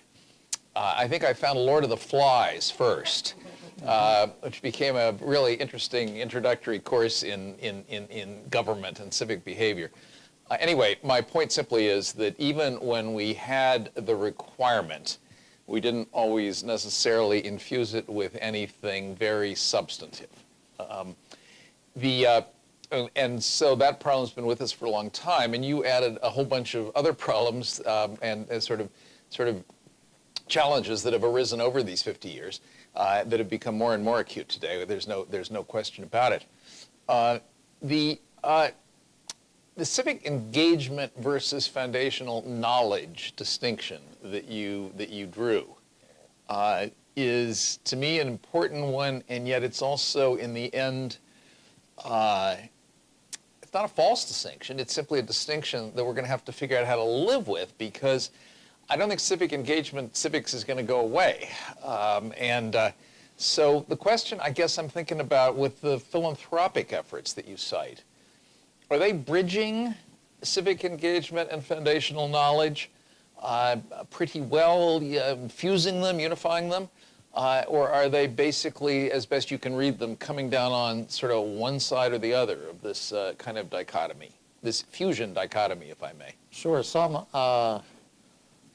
I think I found Lord of the Flies first, which became a really interesting introductory course in government and civic behavior. Anyway, my point simply is that even when we had the requirement, we didn't always necessarily infuse it with anything very substantive. and so that problem's been with us for a long time. And you added a whole bunch of other problems and sort of challenges that have arisen over these 50 years that have become more and more acute today. There's no question about it. The civic engagement versus foundational knowledge distinction that you drew is, to me, an important one, and yet it's also, in the end, it's not a false distinction. It's simply a distinction that we're going to have to figure out how to live with, because I don't think civic engagement, civics is going to go away. So the question I guess I'm thinking about with the philanthropic efforts that you cite, are they bridging civic engagement and foundational knowledge pretty well, fusing them, unifying them? Or are they basically, as best you can read them, coming down on sort of one side or the other of this kind of dichotomy, this fusion dichotomy, if I may? Sure.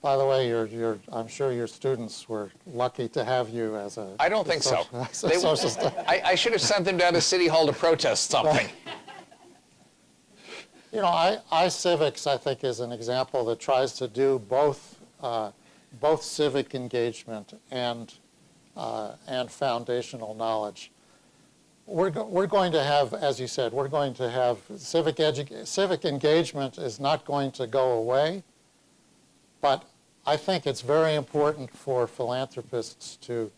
By the way, I'm sure your students were lucky to have you as a. I don't think so. Social I should have sent them down to City Hall to protest something. You know, civics, I think, is an example that tries to do both civic engagement and foundational knowledge. We're going to have, as you said, we're going to have civic engagement is not going to go away, but I think it's very important for philanthropists to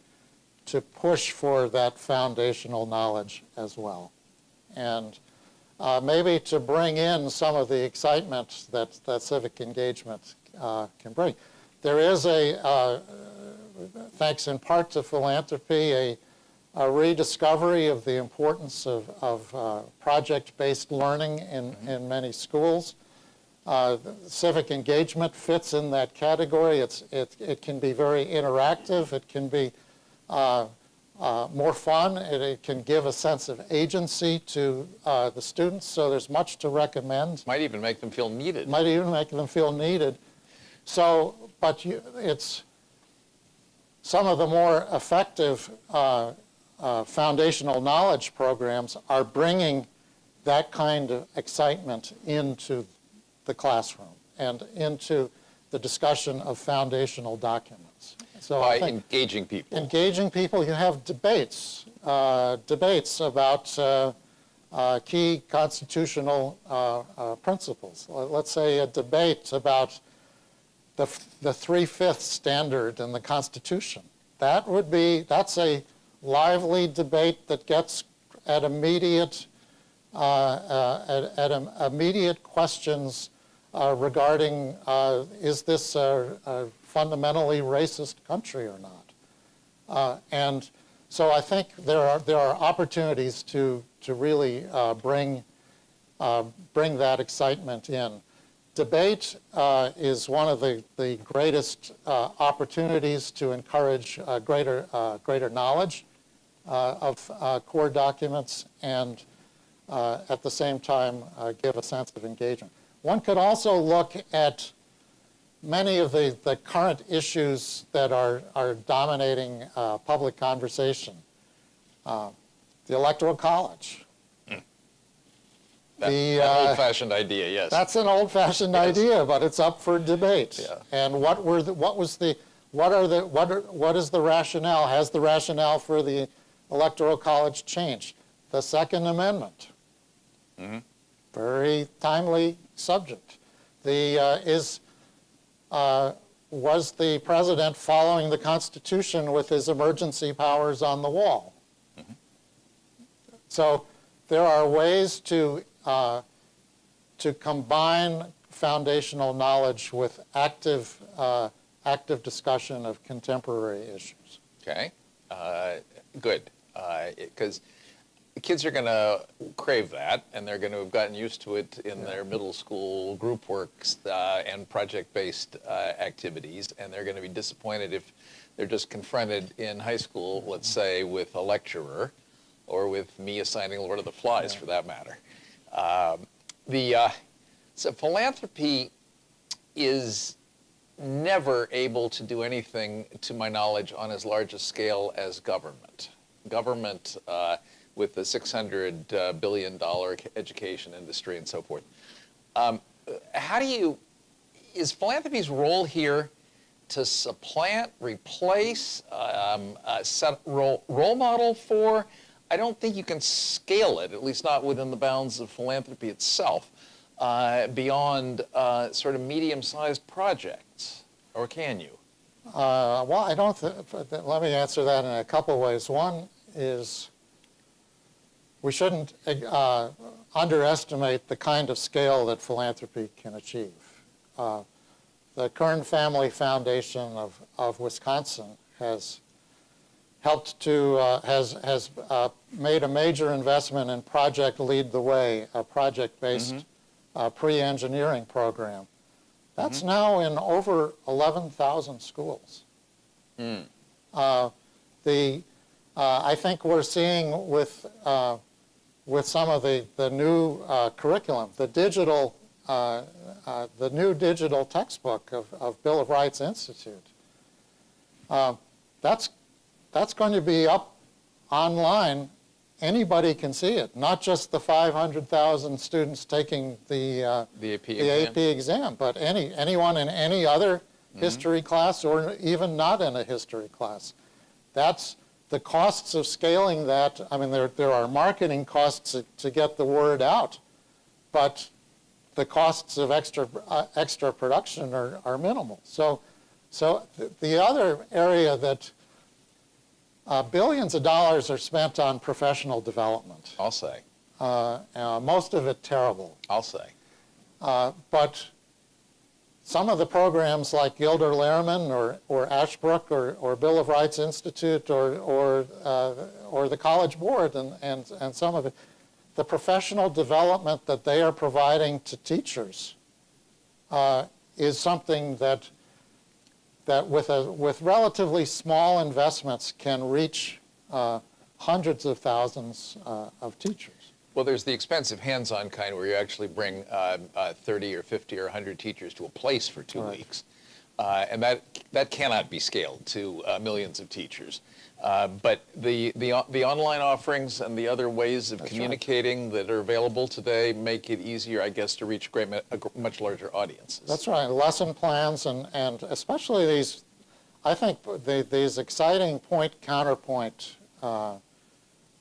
push for that foundational knowledge as well, and maybe to bring in some of the excitement that civic engagement can bring. There is thanks in part to philanthropy, a rediscovery of the importance of project-based learning in many schools. Civic engagement fits in that category. It can be very interactive. It can be more fun. It can give a sense of agency to the students, so there's much to recommend. Might even make them feel needed. Might even make them feel needed. So, but it's some of the more effective foundational knowledge programs are bringing that kind of excitement into the classroom and into the discussion of foundational documents. So by engaging people. Engaging people, you have debates about key constitutional principles. Let's say a debate about the 3/5 standard in the Constitution. That's a lively debate that gets at immediate questions regarding is this a fundamentally racist country or not? And so I think there are opportunities to really bring that excitement in. Debate is one of the greatest opportunities to encourage greater knowledge of core documents and at the same time give a sense of engagement. One could also look at many of the current issues that are dominating public conversation. The Electoral College. An old-fashioned idea, yes. That's an old-fashioned idea, but it's up for debate. Yeah. And what is the rationale? Has the rationale for the Electoral College changed? The Second Amendment. Mm-hmm. Very timely subject. Was the president following the Constitution with his emergency powers on the wall? Mm-hmm. So there are ways to combine foundational knowledge with active discussion of contemporary issues. Okay, good, because kids are going to crave that, and they're going to have gotten used to it in their middle school group works and project-based activities, and they're going to be disappointed if they're just confronted in high school, let's say, with a lecturer, or with me assigning Lord of the Flies, for that matter. So philanthropy is never able to do anything, to my knowledge, on as large a scale as government. Government with the $600 billion education industry and so forth. Is philanthropy's role here to supplant, replace, set role model for? I don't think you can scale it, at least not within the bounds of philanthropy itself, beyond sort of medium-sized projects, or can you? Well, I don't let me answer that in a couple ways. One is we shouldn't underestimate the kind of scale that philanthropy can achieve. The Kern Family Foundation of Wisconsin has helped to, has made a major investment in Project Lead the Way, a project-based pre-engineering program. That's now in over 11,000 schools. I think we're seeing with some of the new curriculum, the new digital textbook of Bill of Rights Institute. That's going to be up online. Anybody can see it, not just the 500,000 students taking the AP exam, but anyone in any other history class or even not in a history class. That's the costs of scaling that. I mean, there are marketing costs to get the word out, but the costs of extra production are minimal. So the other area that billions of dollars are spent on professional development. I'll say. Most of it terrible. I'll say. But some of the programs like Gilder Lehrman or Ashbrook or Bill of Rights Institute or the College Board and some of it, the professional development that they are providing to teachers is something that with relatively small investments can reach hundreds of thousands of teachers. Well, there's the expensive hands-on kind where you actually bring 30 or 50 or 100 teachers to a place for 2 weeks. And that cannot be scaled to millions of teachers. But the online offerings and the other ways of communicating that are available today make it easier, I guess, to reach a much larger audiences. That's right. Lesson plans and especially these, I think these exciting point-counterpoint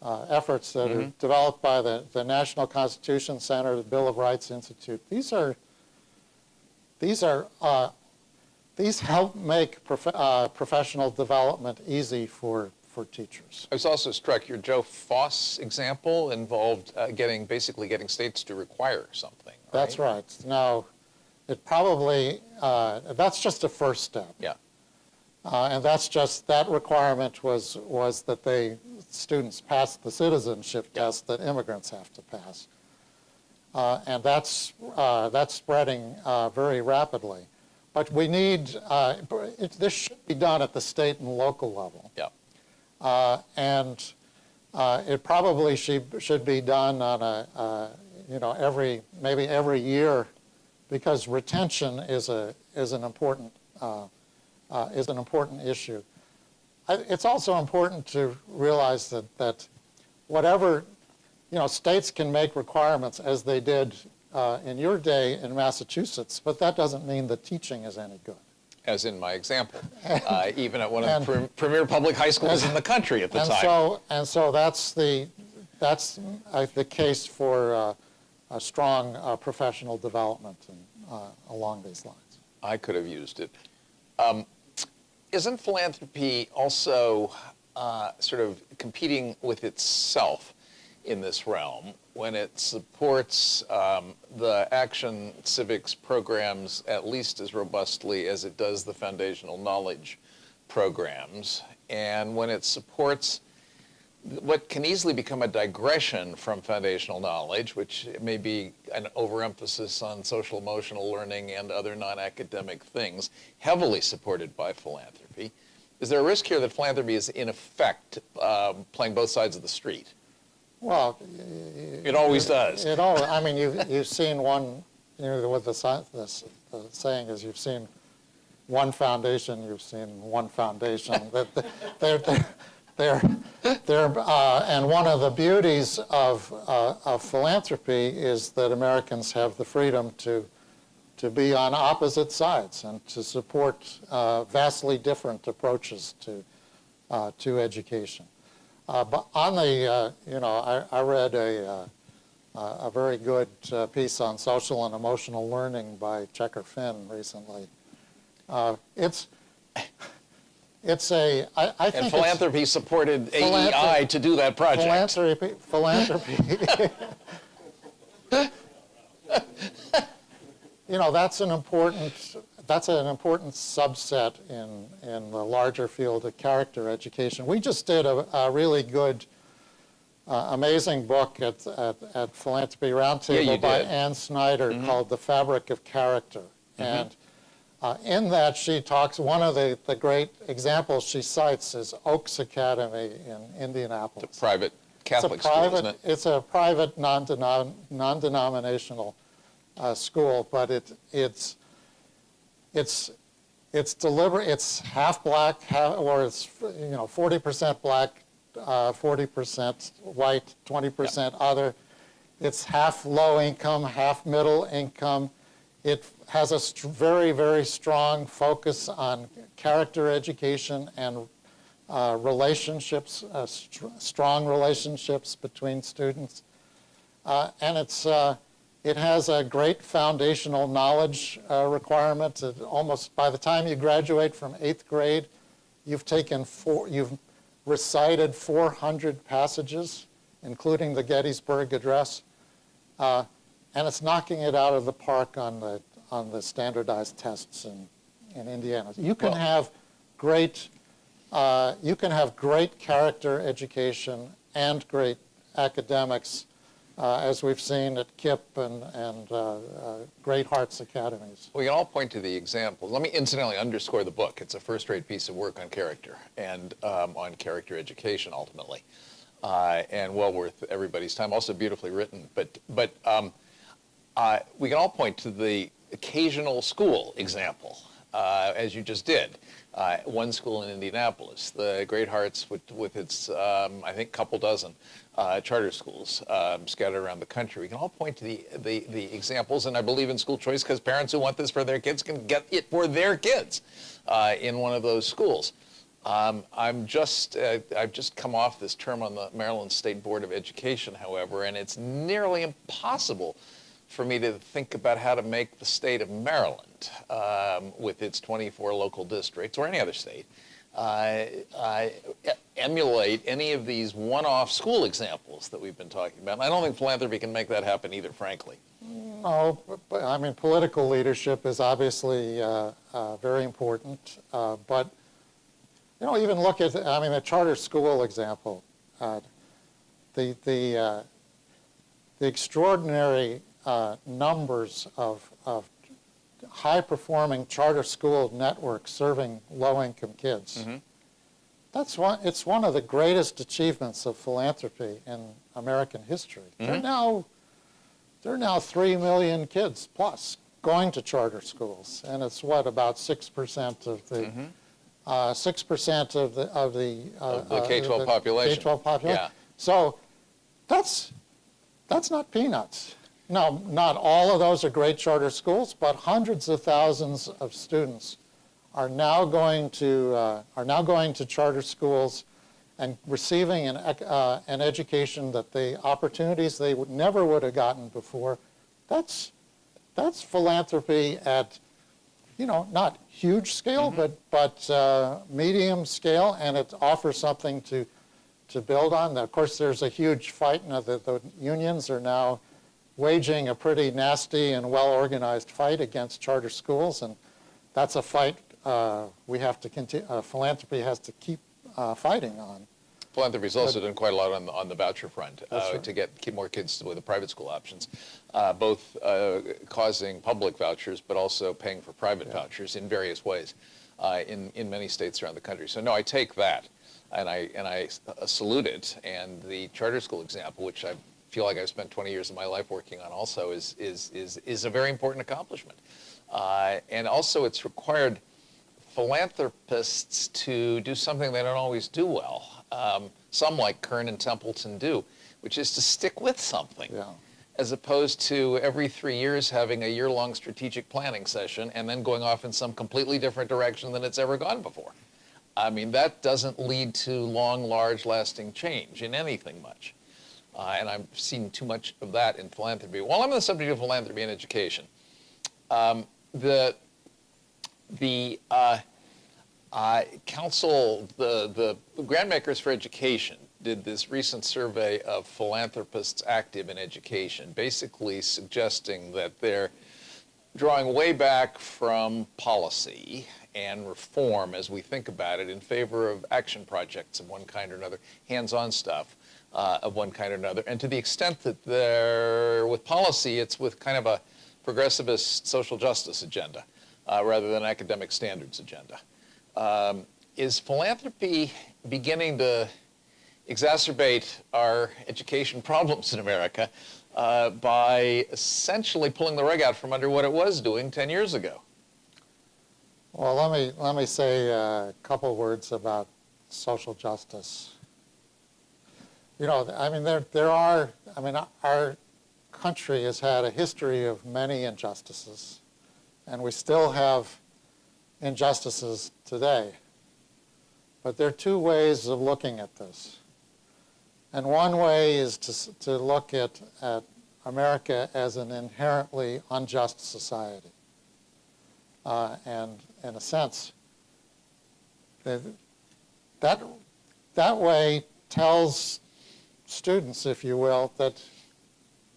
efforts that are developed by the National Constitution Center, the Bill of Rights Institute. These help make professional development easy for teachers. I was also struck, your Joe Foss example involved basically getting states to require something. Right? That's right. Now, it probably, that's just a first step. Yeah. And that requirement was that students pass the citizenship test that immigrants have to pass. And that's spreading very rapidly. But we need, this should be done at the state and local level. Yeah. And it probably should be done on maybe every year, because retention is an important issue. It's also important to realize that whatever, states can make requirements as they did in your day in Massachusetts, but that doesn't mean the teaching is any good. As in my example, even at one of the premier public high schools in the country at the time. And so that's the case for a strong professional development along these lines. I could have used it. Isn't philanthropy also sort of competing with itself in this realm when it supports the action civics programs at least as robustly as it does the foundational knowledge programs, and when it supports what can easily become a digression from foundational knowledge, which may be an overemphasis on social emotional learning and other non-academic things, heavily supported by philanthropy? Is there a risk here that philanthropy is in effect playing both sides of the street? Well, it always does. I mean, you've seen one, what the saying is, you've seen one foundation, you've seen one foundation. and one of the beauties of philanthropy is that Americans have the freedom to be on opposite sides and to support vastly different approaches to education. But on the, I read a very good piece on social and emotional learning by Checker Finn recently. I think And philanthropy supported AEI to do that project. Philanthropy. That's an important subset in the larger field of character education. We just did a really good, amazing book at Philanthropy Roundtable by Ann Snyder called The Fabric of Character. And in that she talks, one of the great examples she cites is Oaks Academy in Indianapolis. It's a private Catholic school, isn't it? It's a private non-denominational school, but it's deliberate. It's half black, or it's 40% black, 40% white, 20% other. It's half low income, half middle income. It has a very, very strong focus on character education and relationships, strong relationships between students, and it has a great foundational knowledge requirement. Almost by the time you graduate from 8th grade, you've recited 400 passages, including the Gettysburg Address, and it's knocking it out of the park on the standardized tests in Indiana. You can have great character education and great academics, as we've seen at KIPP and Great Hearts Academies. We can all point to the examples. Let me incidentally underscore the book. It's a first-rate piece of work on character and on character education, ultimately, and well worth everybody's time. Also beautifully written. But we can all point to the occasional school example, as you just did. One school in Indianapolis, the Great Hearts, with its, I think, couple dozen charter schools scattered around the country. We can all point to the examples, and I believe in school choice because parents who want this for their kids can get it for their kids in one of those schools. I've just come off this term on the Maryland State Board of Education, however, and it's nearly impossible for me to think about how to make the state of Maryland, with its 24 local districts, or any other state, emulate any of these one-off school examples that we've been talking about. And I don't think philanthropy can make that happen either, frankly. No, but I mean, political leadership is obviously very important. But, even look at, the charter school example. The extraordinary numbers of high-performing charter school networks serving low-income kids. It's one of the greatest achievements of philanthropy in American history. There are now 3 million kids plus going to charter schools, and it's about 6% of the 6% of the K-12 population. K-12 population. Yeah. So that's not peanuts. No, not all of those are great charter schools, but hundreds of thousands of students are now going to charter schools and receiving an education that the opportunities they never would have gotten before. That's philanthropy at not huge scale, but medium scale, and it offers something to build on. Of course, there's a huge fight, and the unions are now waging a pretty nasty and well-organized fight against charter schools, and that's a fight we have to continue. Philanthropy has to keep fighting on. Philanthropy's also done quite a lot on the voucher front right. to keep more kids with the private school options, both causing public vouchers but also paying for private vouchers in various ways in many states around the country. So no, I take that, and I salute it. And the charter school example, which I feel like I've spent 20 years of my life working on, also is a very important accomplishment. And also, it's required philanthropists to do something they don't always do well, some like Kern and Templeton do, which is to stick with something. Yeah. As opposed to every 3 years having a year-long strategic planning session and then going off in some completely different direction than it's ever gone before. I mean, that doesn't lead to long, large, lasting change in anything much. And I've seen too much of that in philanthropy. While I'm on the subject of philanthropy and education, the council, the grantmakers for education did this recent survey of philanthropists active in education, basically suggesting that they're drawing way back from policy and reform as we think about it in favor of action projects of one kind or another, hands-on stuff of one kind or another. And to the extent that they're with policy, it's with kind of a progressivist social justice agenda rather than academic standards agenda. Is philanthropy beginning to exacerbate our education problems in America by essentially pulling the rug out from under what it was doing 10 years ago? Well, let me say a couple words about social justice. You know, I mean, our country has had a history of many injustices, and we still have injustices today. But there are two ways of looking at this. And one way is to look at America as an inherently unjust society. And in a sense, that way tells students, if you will, that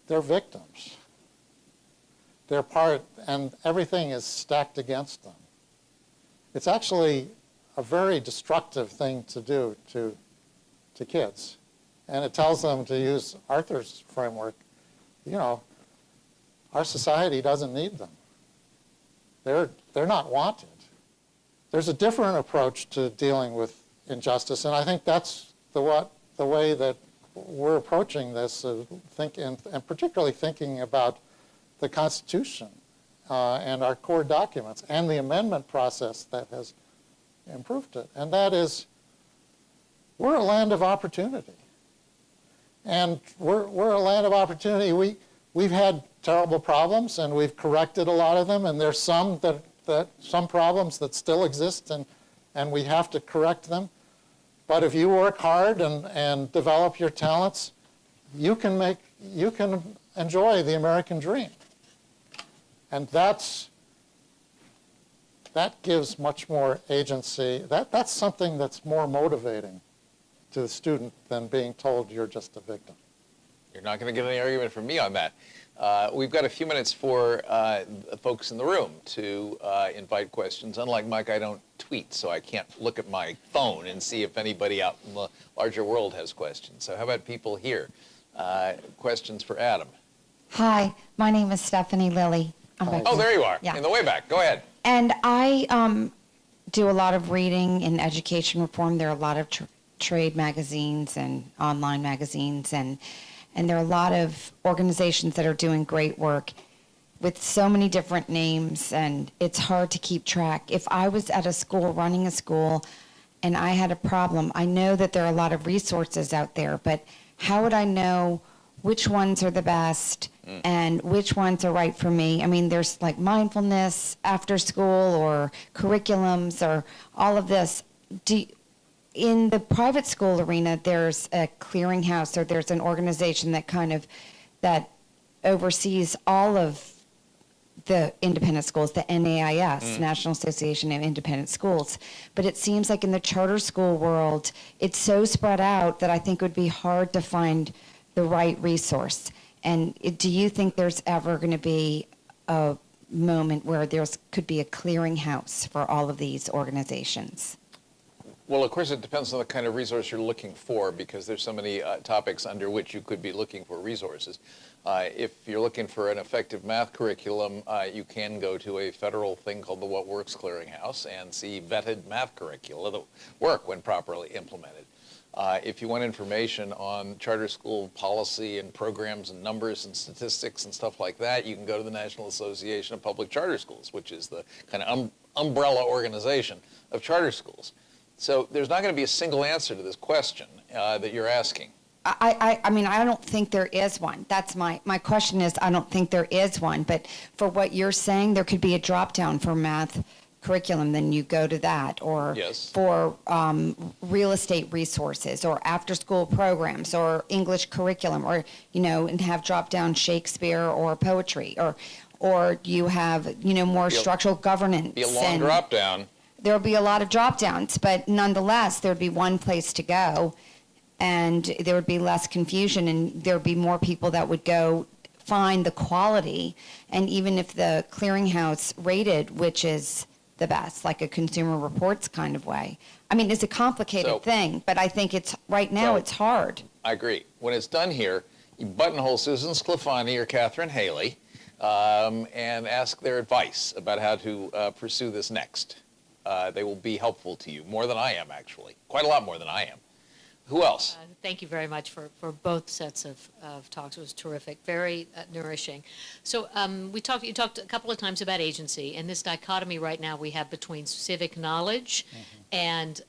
they're victims. They're part, and everything is stacked against them. It's actually a very destructive thing to do to kids. And it tells them, to use Arthur's framework, you know, our society doesn't need them. They're not wanted. There's a different approach to dealing with injustice, and I think that's the way that we're approaching this, and particularly thinking about the Constitution and our core documents and the amendment process that has improved it. And that is, we're a land of opportunity. And we're a land of opportunity. We've had terrible problems, and we've corrected a lot of them, and there's some some problems that still exist, and we have to correct them. But if you work hard and develop your talents, you can enjoy the American dream. And that gives much more agency. That's something that's more motivating to the student than being told you're just a victim. You're not going to get any argument from me on that. We've got a few minutes for folks in the room to invite questions. Unlike Mike, I don't tweet, so I can't look at my phone and see if anybody out in the larger world has questions. So how about people here? Questions for Adam? Hi, my name is Stephanie Lilly. Oh, there you are, Yeah. in the way back. Go ahead. And I do a lot of reading in education reform. There are a lot of trade magazines and online magazines, and there are a lot of organizations that are doing great work with so many different names, and it's hard to keep track. If I was at a school, running a school, and I had a problem, I know that there are a lot of resources out there, but how would I know which ones are the best and which ones are right for me? I mean, there's like mindfulness after school or curriculums or all of this. In the private school arena, there's a clearinghouse, or there's an organization that oversees all of the independent schools, the NAIS, National Association of Independent Schools. But it seems like in the charter school world, it's so spread out that I think it would be hard to find the right resource. And do you think there's ever going to be a moment where could be a clearinghouse for all of these organizations? Well, of course, it depends on the kind of resource you're looking for, because there's so many topics under which you could be looking for resources. If you're looking for an effective math curriculum, you can go to a federal thing called the What Works Clearinghouse and see vetted math curricula that work when properly implemented. If you want information on charter school policy and programs and numbers and statistics and stuff like that, you can go to the National Association of Public Charter Schools, which is the kind of umbrella organization of charter schools. So there's not going to be a single answer to this question that you're asking. I mean, I don't think there is one. That's my question is, I don't think there is one. But for what you're saying, there could be a drop down for math curriculum, then you go to that. Or Yes. for real estate resources, or after school programs, or English curriculum, or, and have drop down Shakespeare or poetry, or you have, more structural governance. Be a long and drop down. There'll be a lot of drop downs, but nonetheless, there'd be one place to go. And there would be less confusion, and there would be more people that would go find the quality. And even if the clearinghouse rated which is the best, like a Consumer Reports kind of way. I mean, it's a complicated thing, but I think right now it's hard. I agree. When it's done here, you buttonhole Susan Sclafani or Catherine Haley and ask their advice about how to pursue this next. They will be helpful to you, more than I am, actually. Quite a lot more than I am. Who else? Thank you very much for both sets of talks. It was terrific, very nourishing. So you talked a couple of times about agency, and this dichotomy right now we have between civic knowledge and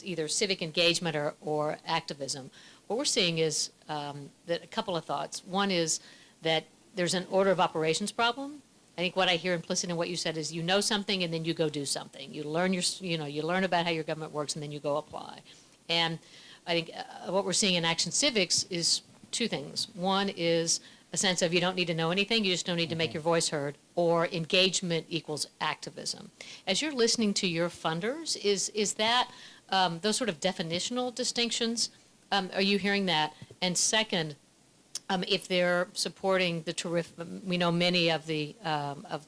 either civic engagement or activism. What we're seeing is that a couple of thoughts. One is that there's an order of operations problem. I think what I hear implicit in what you said is you know something and then you go do something. You learn you learn about how your government works and then you go apply. And I think what we're seeing in Action Civics is two things. One is a sense of you don't need to know anything, you just don't need to make your voice heard, or engagement equals activism. As you're listening to your funders, is that those sort of definitional distinctions, are you hearing that? And second, if they're supporting the terrific, we know many of the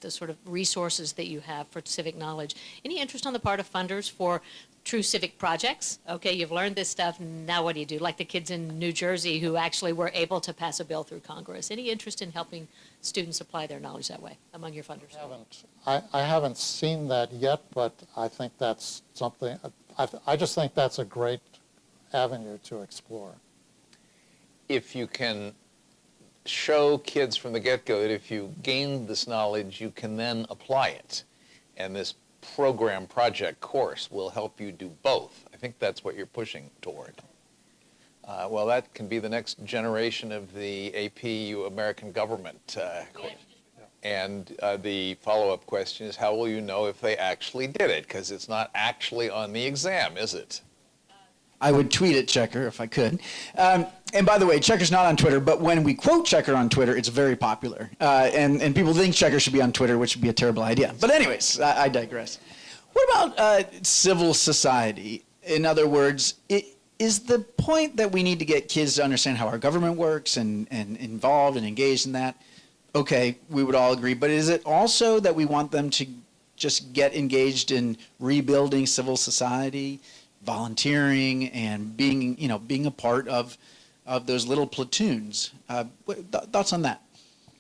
sort of resources that you have for civic knowledge. Any interest on the part of funders for true civic projects? Okay, you've learned this stuff, now what do you do? Like the kids in New Jersey who actually were able to pass a bill through Congress. Any interest in helping students apply their knowledge that way among your funders? I haven't seen that yet, but I think that's something, I just think that's a great avenue to explore. If you can show kids from the get-go that if you gain this knowledge, you can then apply it. And this program project course will help you do both. I think that's what you're pushing toward. Well, that can be the next generation of the AP American Government course. And the follow-up question is, how will you know if they actually did it? Because it's not actually on the exam, is it? I would tweet at Checker if I could. And by the way, Checker's not on Twitter, but when we quote Checker on Twitter, it's very popular. And people think Checker should be on Twitter, which would be a terrible idea. But anyways, I digress. What about civil society? In other words, is the point that we need to get kids to understand how our government works and involved and engaged in that? Okay, we would all agree. But is it also that we want them to just get engaged in rebuilding civil society, volunteering, and being a part of those little platoons? Thoughts on that?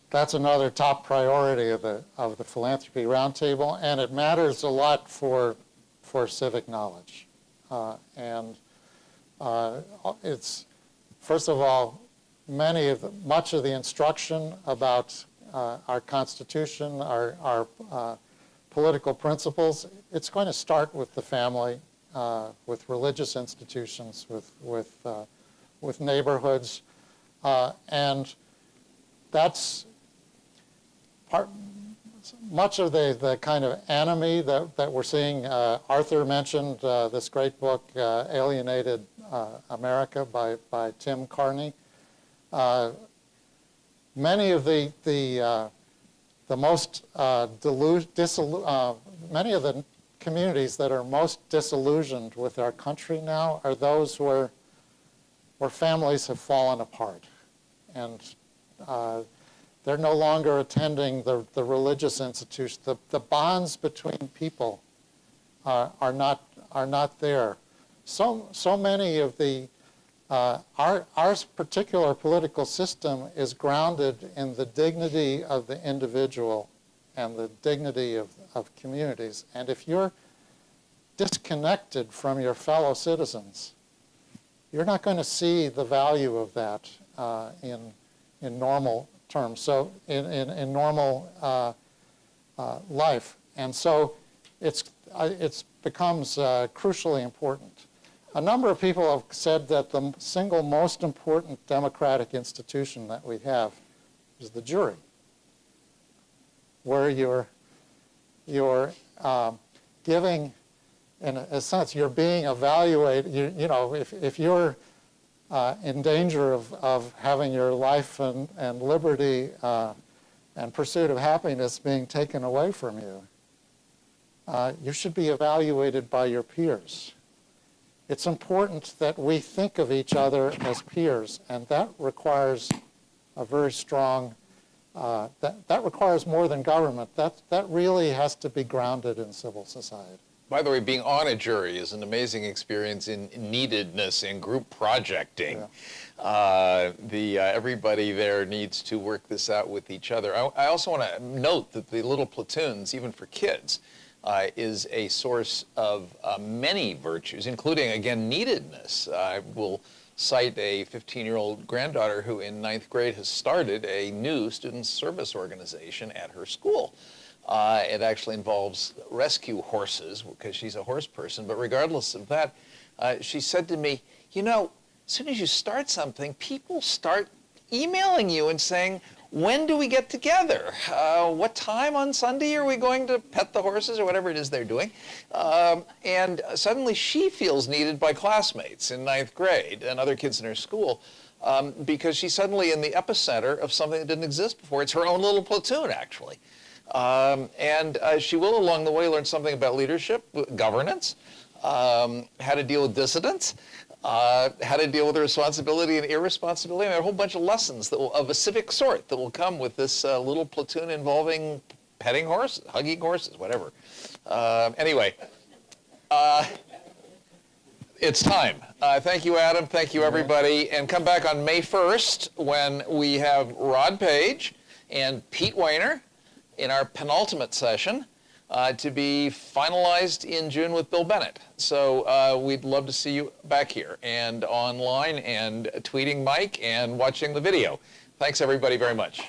That's another top priority of the Philanthropy Roundtable, and it matters a lot for civic knowledge. It's, first of all, much of the instruction about our Constitution, our political principles, it's going to start with the family, with religious institutions, with neighborhoods, and that's much of the kind of enemy that we're seeing. Arthur mentioned this great book, Alienated America by Tim Carney. Many of the most many of the communities that are most disillusioned with our country now are those where families have fallen apart, and they're no longer attending the religious institutions. The bonds between people are not there. So many of our particular political system is grounded in the dignity of the individual and the dignity of communities. And if you're disconnected from your fellow citizens, you're not going to see the value of that in normal terms, so in normal life. And so it's becomes crucially important. A number of people have said that the single most important democratic institution that we have is the jury, where you're giving, in a sense, you're being evaluated. You know, if you're in danger of having your life and liberty and pursuit of happiness being taken away from you, you should be evaluated by your peers. It's important that we think of each other as peers, and that requires a very strong, that requires more than government. That really has to be grounded in civil society. By the way, being on a jury is an amazing experience in neededness and group projecting. Yeah. Everybody there needs to work this out with each other. I also want to note that the little platoons, even for kids, is a source of many virtues, including, again, neededness. I will cite a 15-year-old granddaughter who in 9th grade has started a new student service organization at her school. It actually involves rescue horses because she's a horse person, but regardless of that, she said to me, you know, as soon as you start something, people start emailing you and saying, when do we get together? What time on Sunday are we going to pet the horses or whatever it is they're doing? And suddenly she feels needed by classmates in 9th grade and other kids in her school because she's suddenly in the epicenter of something that didn't exist before. It's her own little platoon, actually. And she will, along the way, learn something about leadership, governance, how to deal with dissidents, how to deal with responsibility and irresponsibility. I mean, a whole bunch of lessons that of a civic sort that will come with this little platoon involving petting horses, hugging horses, whatever. Anyway, it's time. Thank you, Adam. Thank you, everybody. And come back on May 1st when we have Rod Page and Pete Weiner in our penultimate session to be finalized in June with Bill Bennett. So we'd love to see you back here and online and tweeting Mike and watching the video. Thanks, everybody, very much.